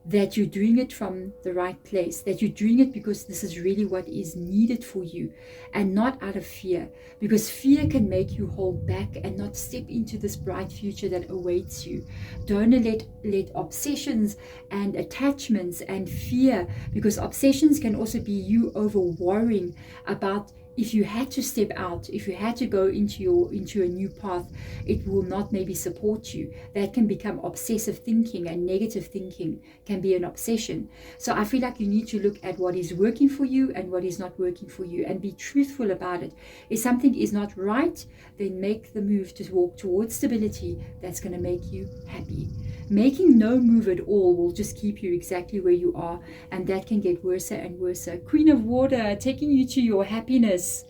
that you're doing it from the right place, that you're doing it because this is really what is needed for you and not out of fear, because fear can make you hold back and not step into this bright future that awaits you. Don't let obsessions and attachments and fear, because obsessions can also be you over worrying about if you had to step out, if you had to go into a new path, it will not maybe support you. That can become obsessive thinking, and negative thinking can be an obsession. So I feel like you need to look at what is working for you and what is not working for you and be truthful about it. If something is not right, then make the move to walk towards stability that's going to make you happy. Making no move at all will just keep you exactly where you are, and that can get worse and worse. Queen of Water, taking you to your happiness.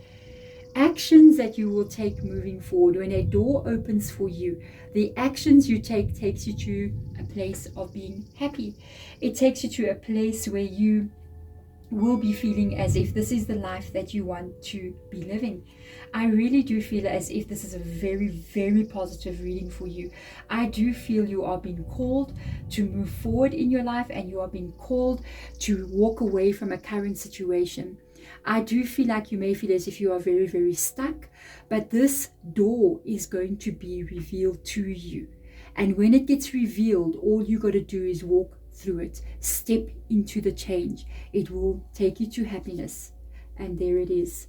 Actions that you will take moving forward. When a door opens for you, the actions you take takes you to a place of being happy. It takes you to a place where you will be feeling as if this is the life that you want to be living. I really do feel as if this is a very, very positive reading for you. I do feel you are being called to move forward in your life, and you are being called to walk away from a current situation. I do feel like you may feel as if you are very, very stuck, but this door is going to be revealed to you. And when it gets revealed, all you got to do is walk through it, step into the change. It will take you to happiness. And there it is.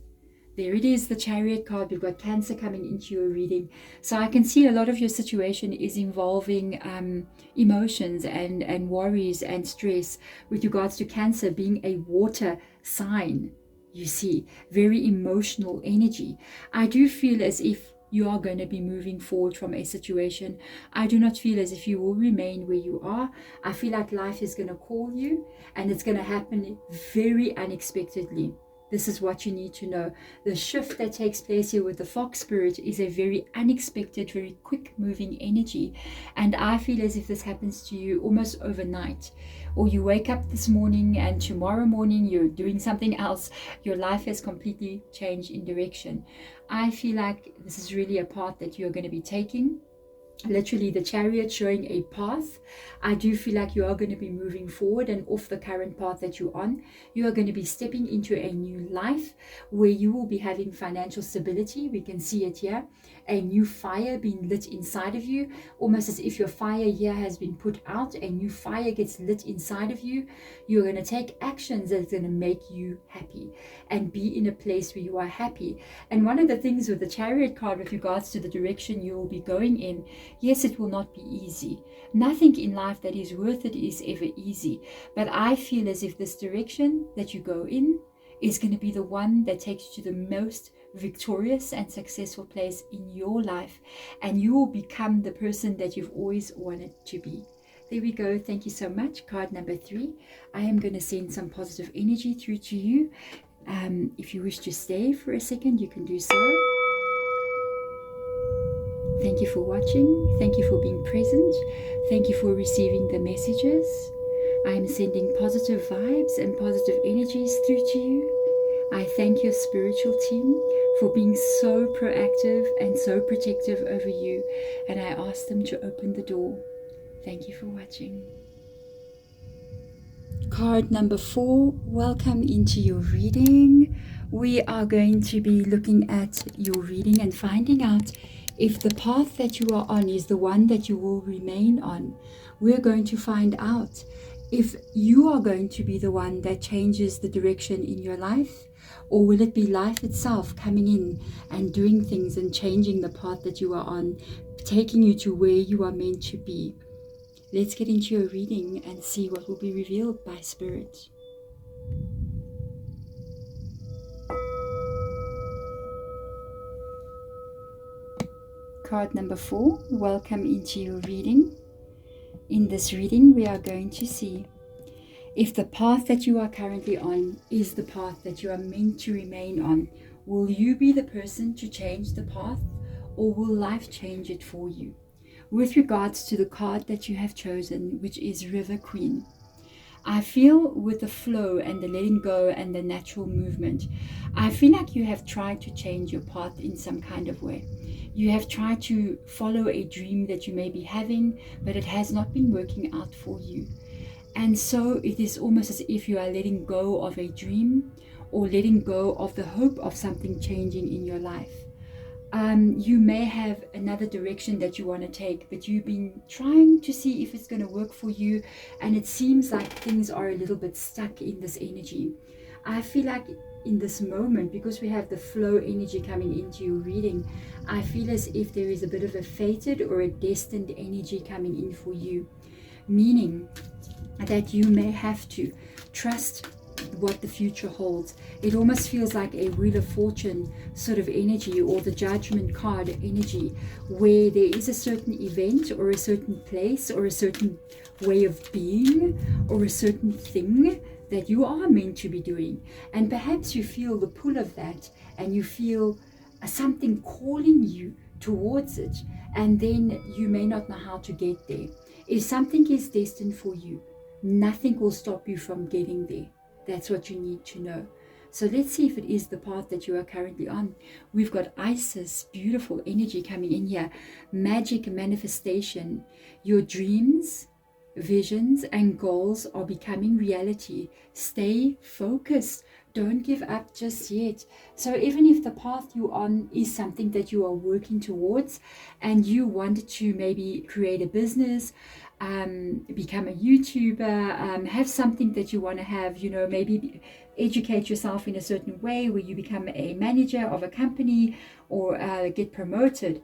There it is, the Chariot card. We've got Cancer coming into your reading. So I can see a lot of your situation is involving emotions and worries and stress with regards to Cancer being a water sign. You see, very emotional energy. I do feel as if you are going to be moving forward from a situation. I do not feel as if you will remain where you are. I feel like life is going to call you, and it's going to happen very unexpectedly. This is what you need to know. The shift that takes place here with the Fox Spirit is a very unexpected, very quick moving energy. And I feel as if this happens to you almost overnight. Or you wake up this morning and tomorrow morning you're doing something else. Your life has completely changed in direction. I feel like this is really a path that you're going to be taking. Literally the Chariot showing a path. I do feel like you are going to be moving forward and off the current path that you're on. You are going to be stepping into a new life where you will be having financial stability. We can see it here. A new fire being lit inside of you, almost as if your fire here has been put out. A new fire gets lit inside of you. You're going to take actions that's going to make you happy and be in a place where you are happy. And one of the things with the Chariot card with regards to the direction you will be going in, yes, it will not be easy. Nothing in life that is worth it is ever easy. But I feel as if this direction that you go in is going to be the one that takes you to the most victorious and successful place in your life. And you will become the person that you've always wanted to be. There we go. Thank you so much. Card number 3. I am going to send some positive energy through to you. If you wish to stay for a second, you can do so. Thank you for watching. Thank you for being present. Thank you for receiving the messages. I am sending positive vibes and positive energies through to you. I thank your spiritual team for being so proactive and so protective over you. And I ask them to open the door. Thank you for watching. Card number 4, welcome into your reading. We are going to be looking at your reading and finding out if the path that you are on is the one that you will remain on. We're going to find out if you are going to be the one that changes the direction in your life, or will it be life itself coming in and doing things and changing the path that you are on, taking you to where you are meant to be. Let's get into your reading and see what will be revealed by Spirit. Card number 4, welcome into your reading. In this reading, we are going to see if the path that you are currently on is the path that you are meant to remain on. Will you be the person to change the path, or will life change it for you? With regards to the card that you have chosen, which is River Queen, I feel with the flow and the letting go and the natural movement, I feel like you have tried to change your path in some kind of way. You have tried to follow a dream that you may be having, but it has not been working out for you. And so it is almost as if you are letting go of a dream, or letting go of the hope of something changing in your life. You may have another direction that you want to take, but you've been trying to see if it's going to work for you, and it seems like things are a little bit stuck in this energy. I feel like in this moment, because we have the flow energy coming into your reading, I feel as if there is a bit of a fated or a destined energy coming in for you, meaning that you may have to trust what the future holds. It almost feels like a Wheel of Fortune sort of energy, or the Judgment card energy, where there is a certain event or a certain place or a certain way of being or a certain thing that you are meant to be doing, and perhaps you feel the pull of that, and you feel something calling you towards it, and then you may not know how to get there. If something is destined for you, nothing will stop you from getting there. That's what you need to know. So let's see if it is the path that you are currently on. We've got Isis, beautiful energy coming in here. Magic manifestation. Your dreams, visions, and goals are becoming reality. Stay focused. don't give up just yet. So even if the path you're on is something that you are working towards, and you wanted to maybe create a business, become a YouTuber, have something that you want to have, you know, maybe educate yourself in a certain way where you become a manager of a company, or get promoted.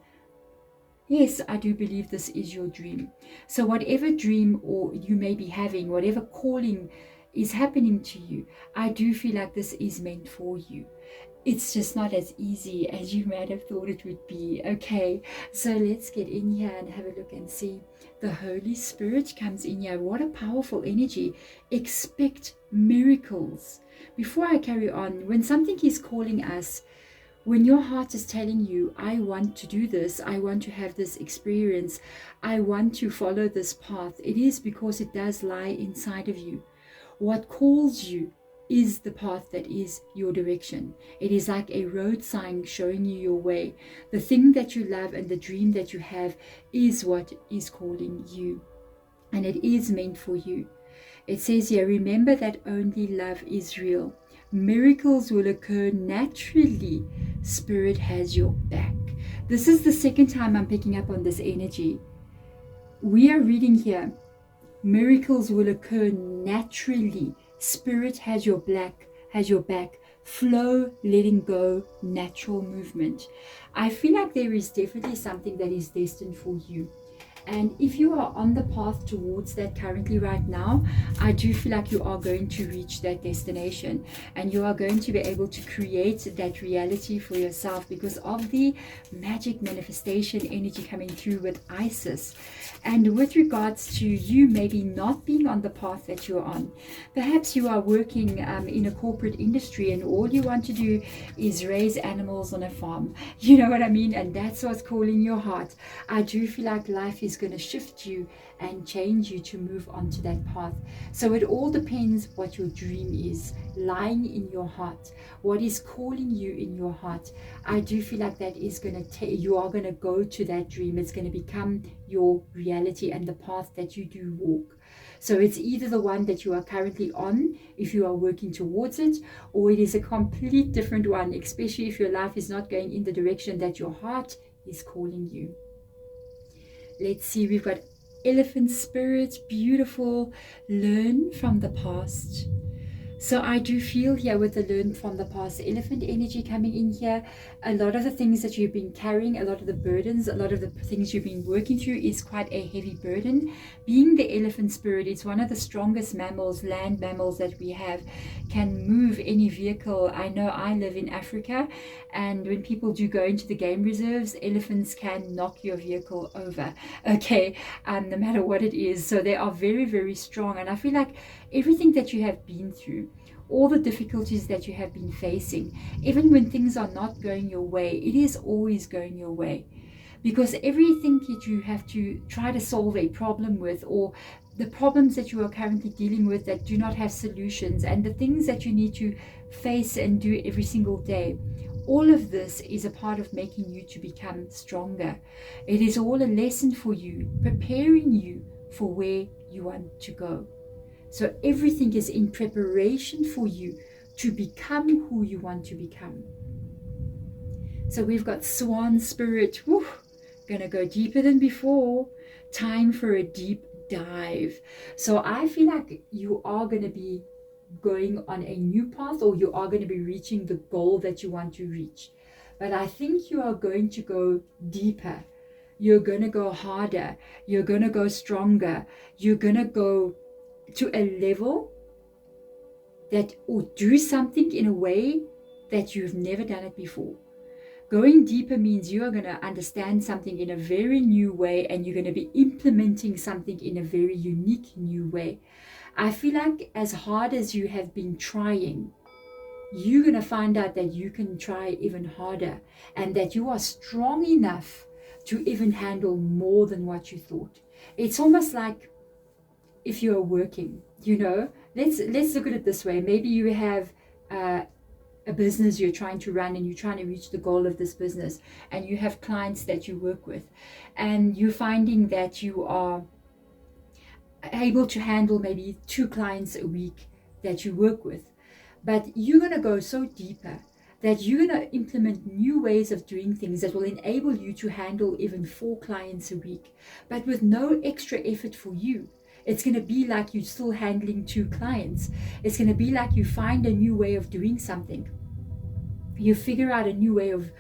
Yes, I do believe this is your dream. So whatever dream or you may be having, whatever calling is happening to you, I do feel like this is meant for you. It's just not as easy as you might have thought it would be. Okay, so let's get in here and have a look and see. The Holy Spirit comes in here. What a powerful energy. Expect miracles. Before I carry on, when something is calling us, when your heart is telling you, I want to do this, I want to have this experience, I want to follow this path, it is because it does lie inside of you. What calls you is the path that is your direction. It is like a road sign showing you your way. The thing that you love and the dream that you have is what is calling you. And it is meant for you. It says here, remember that only love is real. Miracles will occur naturally. Spirit has your back. This is the second time I'm picking up on this energy. We are reading here, miracles will occur naturally. Spirit has your back. Flow, letting go, natural movement. I feel like there is definitely something that is destined for you. And if you are on the path towards that currently right now, I do feel like you are going to reach that destination, and you are going to be able to create that reality for yourself because of the magic manifestation energy coming through with Isis. And with regards to you maybe not being on the path that you're on, perhaps you are working in a corporate industry and all you want to do is raise animals on a farm. You know what I mean? And that's what's calling your heart. I do feel like life is going to shift you and change you to move on to that path. So it all depends what your dream is lying in your heart, what is calling you in your heart. I do feel like that is going to you are going to go to that dream. It's going to become your reality and the path that you do walk. So it's either the one that you are currently on, if you are working towards it, or it is a complete different one, especially if your life is not going in the direction that your heart is calling you. Let's see, we've got elephant spirit, beautiful, learn from the past. So I do feel here with the learn from the past, elephant energy coming in here, a lot of the things that you've been carrying, a lot of the burdens, a lot of the things you've been working through is quite a heavy burden. Being the elephant spirit, it's one of the strongest mammals, land mammals that we have, can move any vehicle. I know I live in Africa, and when people do go into the game reserves, elephants can knock your vehicle over, okay, no matter what it is. So they are very, very strong. And I feel like everything that you have been through, all the difficulties that you have been facing, even when things are not going your way, it is always going your way. Because everything that you have to try to solve a problem with, or the problems that you are currently dealing with that do not have solutions, and the things that you need to face and do every single day, all of this is a part of making you to become stronger. It is all a lesson for you, preparing you for where you want to go. So everything is in preparation for you to become who you want to become. So we've got swan spirit. Woo, gonna go deeper than before. Time for a deep dive. So I feel like you are going to be going on a new path, or you are going to be reaching the goal that you want to reach. But I think you are going to go deeper. You're going to go harder. You're going to go stronger. You're going to go to a level that, or do something in a way that you've never done it before. Going deeper means you are going to understand something in a very new way, and you're going to be implementing something in a very unique new way. I feel like as hard as you have been trying, you're going to find out that you can try even harder, and that you are strong enough to even handle more than what you thought. It's almost like if you are working, you know, let's look at it this way. Maybe you have a business you're trying to run, and you're trying to reach the goal of this business, and you have clients that you work with, and you're finding that you are able to handle maybe 2 clients a week that you work with. but you're going to go so deeper that you're going to implement new ways of doing things that will enable you to handle even 4 clients a week, but with no extra effort for you. It's going to be like you're still handling 2 clients. It's going to be like you find a new way of doing something. You figure out a new way of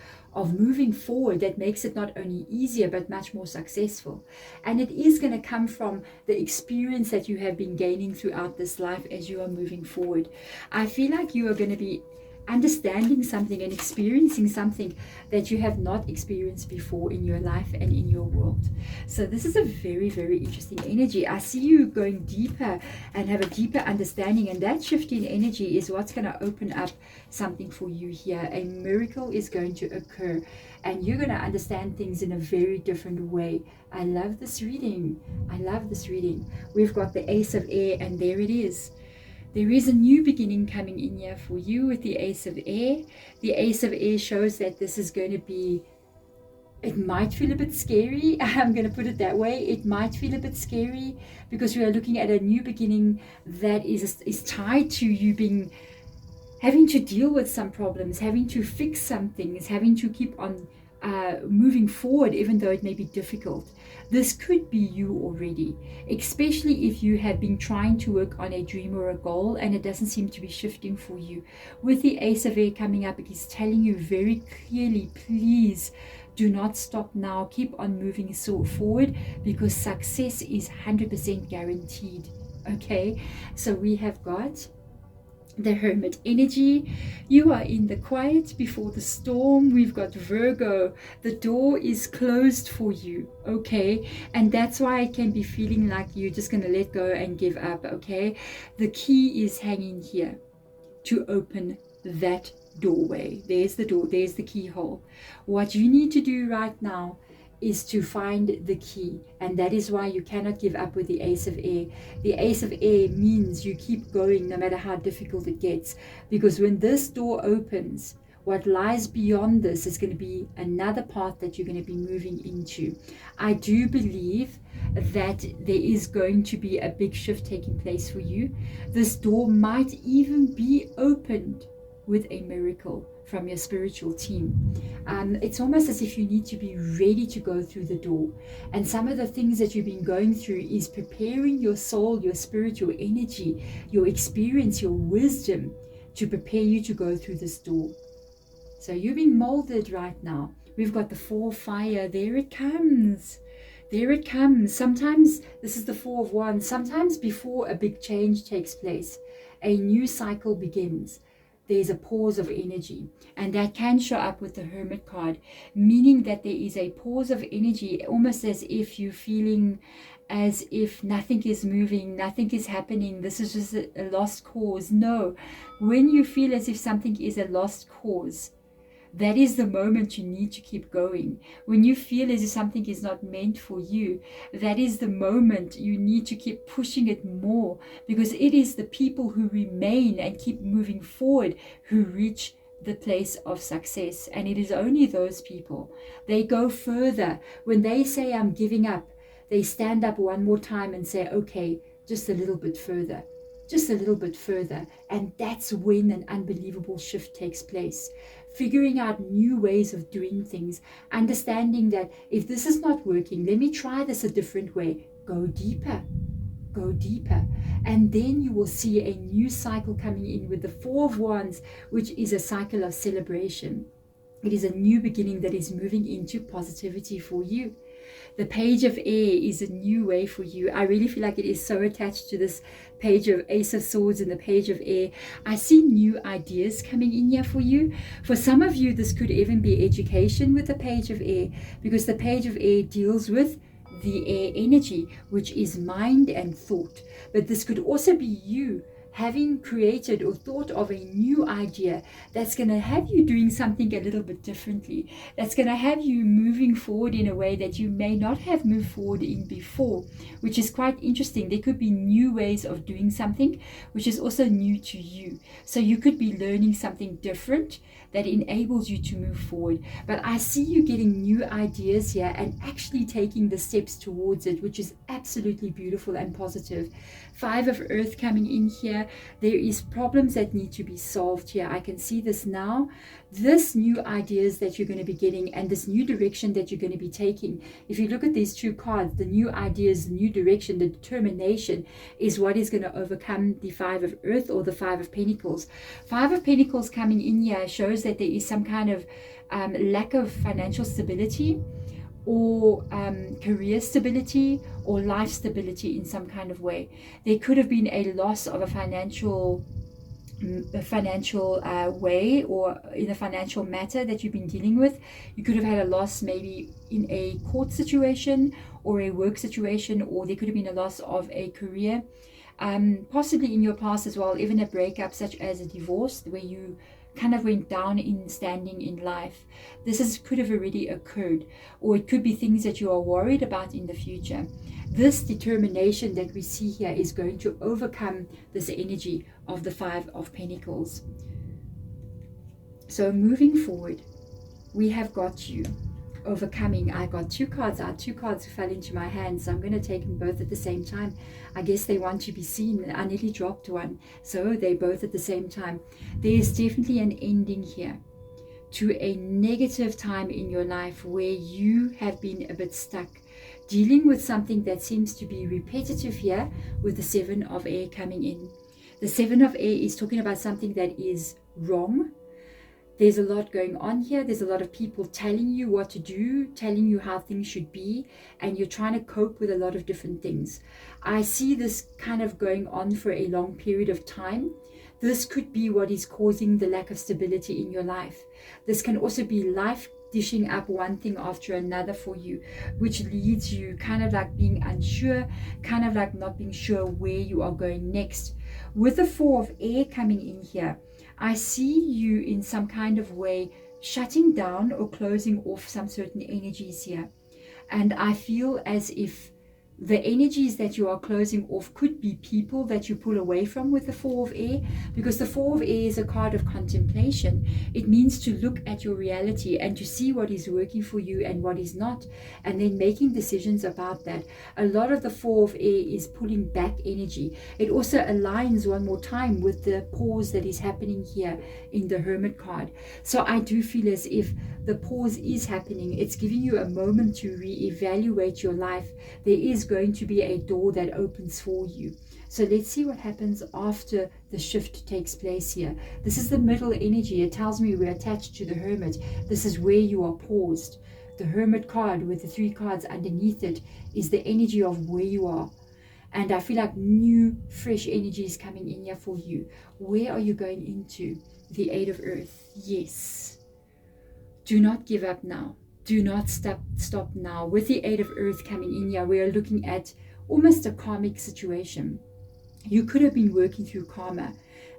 moving forward that makes it not only easier but much more successful. And it is going to come from the experience that you have been gaining throughout this life as you are moving forward. I feel like you are going to be understanding something and experiencing something that you have not experienced before in your life and in your world. So this is a very, very interesting energy. I see you going deeper and have a deeper understanding, and that shift in energy is what's going to open up something for you here. A miracle is going to occur and you're going to understand things in a very different way. I love this reading. I love this reading. We've got the Ace of Air, and there it is. There is a new beginning coming in here for you with the Ace of Air. The Ace of Air shows that this is going to be, it might feel a bit scary. I'm going to put it that way. It might feel a bit scary because we are looking at a new beginning that is tied to you having to deal with some problems, having to fix some things, having to keep on moving forward even though it may be difficult. This could be you already, especially if you have been trying to work on a dream or a goal and it doesn't seem to be shifting for you. With the Ace of Air coming up, it is telling you very clearly, please do not stop now. Keep on moving forward because success is 100% guaranteed. Okay, so we have got the Hermit energy. You are in the quiet before the storm. We've got Virgo. The door is closed for you, okay? And that's why it can be feeling like you're just going to let go and give up, okay? The key is hanging here to open that doorway. There's the door. There's the keyhole. What you need to do right now is to find the key, and that is why you cannot give up with the Ace of Air. The Ace of Air means you keep going no matter how difficult it gets, because when this door opens, what lies beyond this is going to be another path that you're going to be moving into. I do believe that there is going to be a big shift taking place for you. This door might even be opened with a miracle from your spiritual team. It's almost as if you need to be ready to go through the door. And some of the things that you've been going through is preparing your soul, your spirit, your energy, your experience, your wisdom to prepare you to go through this door. So you're being molded right now. We've got the 4 of fire. There it comes. There it comes. Sometimes this is the 4 of wands. Sometimes before a big change takes place, a new cycle begins. There's a pause of energy, and that can show up with the Hermit card, meaning that there is a pause of energy, almost as if you're feeling as if nothing is moving, nothing is happening, this is just a lost cause. No, when you feel as if something is a lost cause, that is the moment you need to keep going. When you feel as if something is not meant for you, that is the moment you need to keep pushing it more, because it is the people who remain and keep moving forward who reach the place of success. And it is only those people. They go further. When they say, I'm giving up, they stand up one more time and say, okay, just a little bit further. Just a little bit further. And that's when an unbelievable shift takes place. Figuring out new ways of doing things, understanding that if this is not working, let me try this a different way. Go deeper, go deeper. And then you will see a new cycle coming in with the 4 of wands, which is a cycle of celebration. It is a new beginning that is moving into positivity for you. The Page of Air is a new way for you. I really feel like it is so attached to this Page of Ace of Swords and the Page of Air. I see new ideas coming in here for you. For some of you, this could even be education with the Page of Air, because the Page of Air deals with the air energy, which is mind and thought. But this could also be you having created or thought of a new idea that's going to have you doing something a little bit differently, that's going to have you moving forward in a way that you may not have moved forward in before, which is quite interesting. There could be new ways of doing something which is also new to you. So you could be learning something different that enables you to move forward. But I see you getting new ideas here and actually taking the steps towards it, which is absolutely beautiful and positive. 5 of Earth coming in here. There is problems that need to be solved here. I can see this now. This new ideas that you're going to be getting and this new direction that you're going to be taking. If you look at these 2 cards, the new ideas, the new direction, the determination is what is going to overcome the 5 of Earth or the 5 of Pentacles. 5 of Pentacles coming in here shows that there is some kind of lack of financial stability, or career stability, or life stability in some kind of way. There could have been a loss of a financial way, or in a financial matter that you've been dealing with. You could have had a loss maybe in a court situation or a work situation, or there could have been a loss of a career, possibly in your past as well, even a breakup such as a divorce where you kind of went down in standing in life. This could have already occurred, or it could be things that you are worried about in the future. This determination that we see here is going to overcome this energy of the 5 of Pentacles. So moving forward, we have got you overcoming. I got 2 cards out. 2 cards fell into my hands, so I'm going to take them both at the same time. I guess they want to be seen. I nearly dropped one, so they both at the same time. There is definitely an ending here to a negative time in your life where you have been a bit stuck, dealing with something that seems to be repetitive here with the 7 of Air coming in. The 7 of Air is talking about something that is wrong. There's a lot going on here. There's a lot of people telling you what to do, telling you how things should be, and you're trying to cope with a lot of different things. I see this kind of going on for a long period of time. This could be what is causing the lack of stability in your life. This can also be life dishing up one thing after another for you, which leads you kind of like being unsure, kind of like not being sure where you are going next. With the 4 of Air coming in here, I see you in some kind of way shutting down or closing off some certain energies here. And I feel as if the energies that you are closing off could be people that you pull away from with the 4 of Air, because the 4 of Air is a card of contemplation. It means to look at your reality and to see what is working for you and what is not, and then making decisions about that. A lot of the 4 of Air is pulling back energy. It also aligns one more time with the pause that is happening here in the Hermit card. So I do feel as if the pause is happening. It's giving you a moment to reevaluate your life. There is going to be a door that opens for you. So let's see what happens after the shift takes place here. This is the middle energy. It tells me we're attached to the Hermit. This is where you are paused. The Hermit card with the 3 cards underneath it is the energy of where you are. And I feel like new, fresh energy is coming in here for you. Where are you going into? The 8 of Earth. Yes. Do not give up now. Do not stop now. With the 8 of Earth coming in here, we are looking at almost a karmic situation. You could have been working through karma,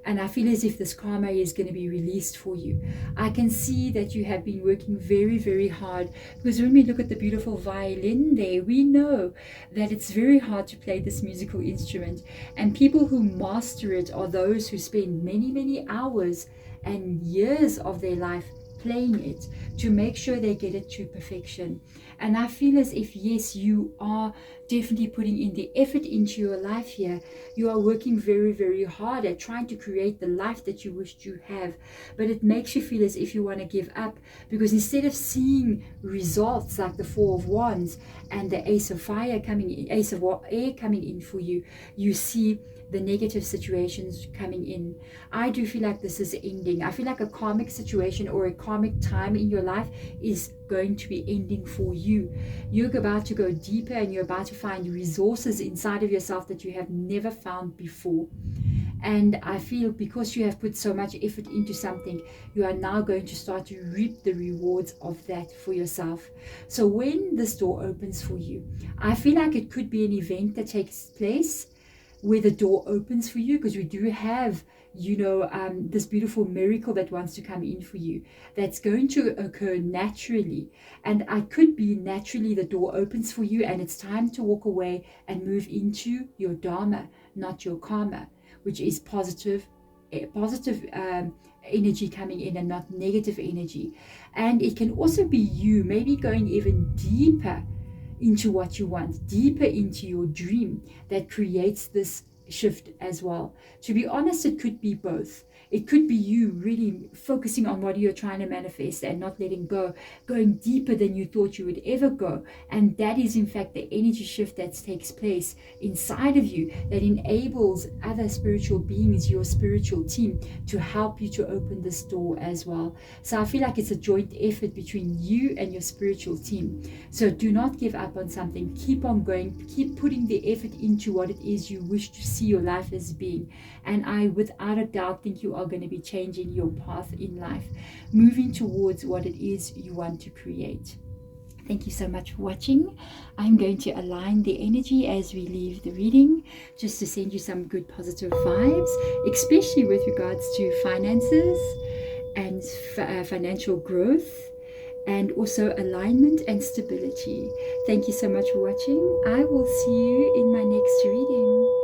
and I feel as if this karma is going to be released for you. I can see that you have been working very, very hard, because when we look at the beautiful violin there, we know that it's very hard to play this musical instrument, and people who master it are those who spend many, many hours and years of their life playing it to make sure they get it to perfection. And I feel as if, yes, you are definitely putting in the effort into your life here. You are working very, very hard at trying to create the life that you wish to have, but it makes you feel as if you want to give up, because instead of seeing results like the 4 of Wands and the Ace of Fire coming in, Ace of Air coming in for you, you see the negative situations coming in. I do feel like this is ending. I feel like a karmic situation or a karmic time in your life is going to be ending for you. You're about to go deeper, and you're about to find resources inside of yourself that you have never found before. And I feel because you have put so much effort into something, you are now going to start to reap the rewards of that for yourself. So when this door opens for you, I feel like it could be an event that takes place where the door opens for you, because we do have, you know, this beautiful miracle that wants to come in for you, that's going to occur naturally. And I could be naturally the door opens for you, and it's time to walk away and move into your dharma, not your karma, which is positive positive energy coming in and not negative energy. And it can also be you maybe going even deeper into what you want, deeper into your dream, that creates this shift as well. To be honest, it could be both. It could be you really focusing on what you're trying to manifest and not letting go, going deeper than you thought you would ever go. And that is in fact the energy shift that takes place inside of you, that enables other spiritual beings, your spiritual team, to help you to open this door as well. So I feel like it's a joint effort between you and your spiritual team. So do not give up on something. Keep on going. Keep putting the effort into what it is you wish to see your life as being. And I, without a doubt, think you are going to be changing your path in life, moving towards what it is you want to create. Thank you so much for watching. I'm going to align the energy as we leave the reading, just to send you some good positive vibes, especially with regards to finances and financial growth, and also alignment and stability. Thank you so much for watching. I will see you in my next reading.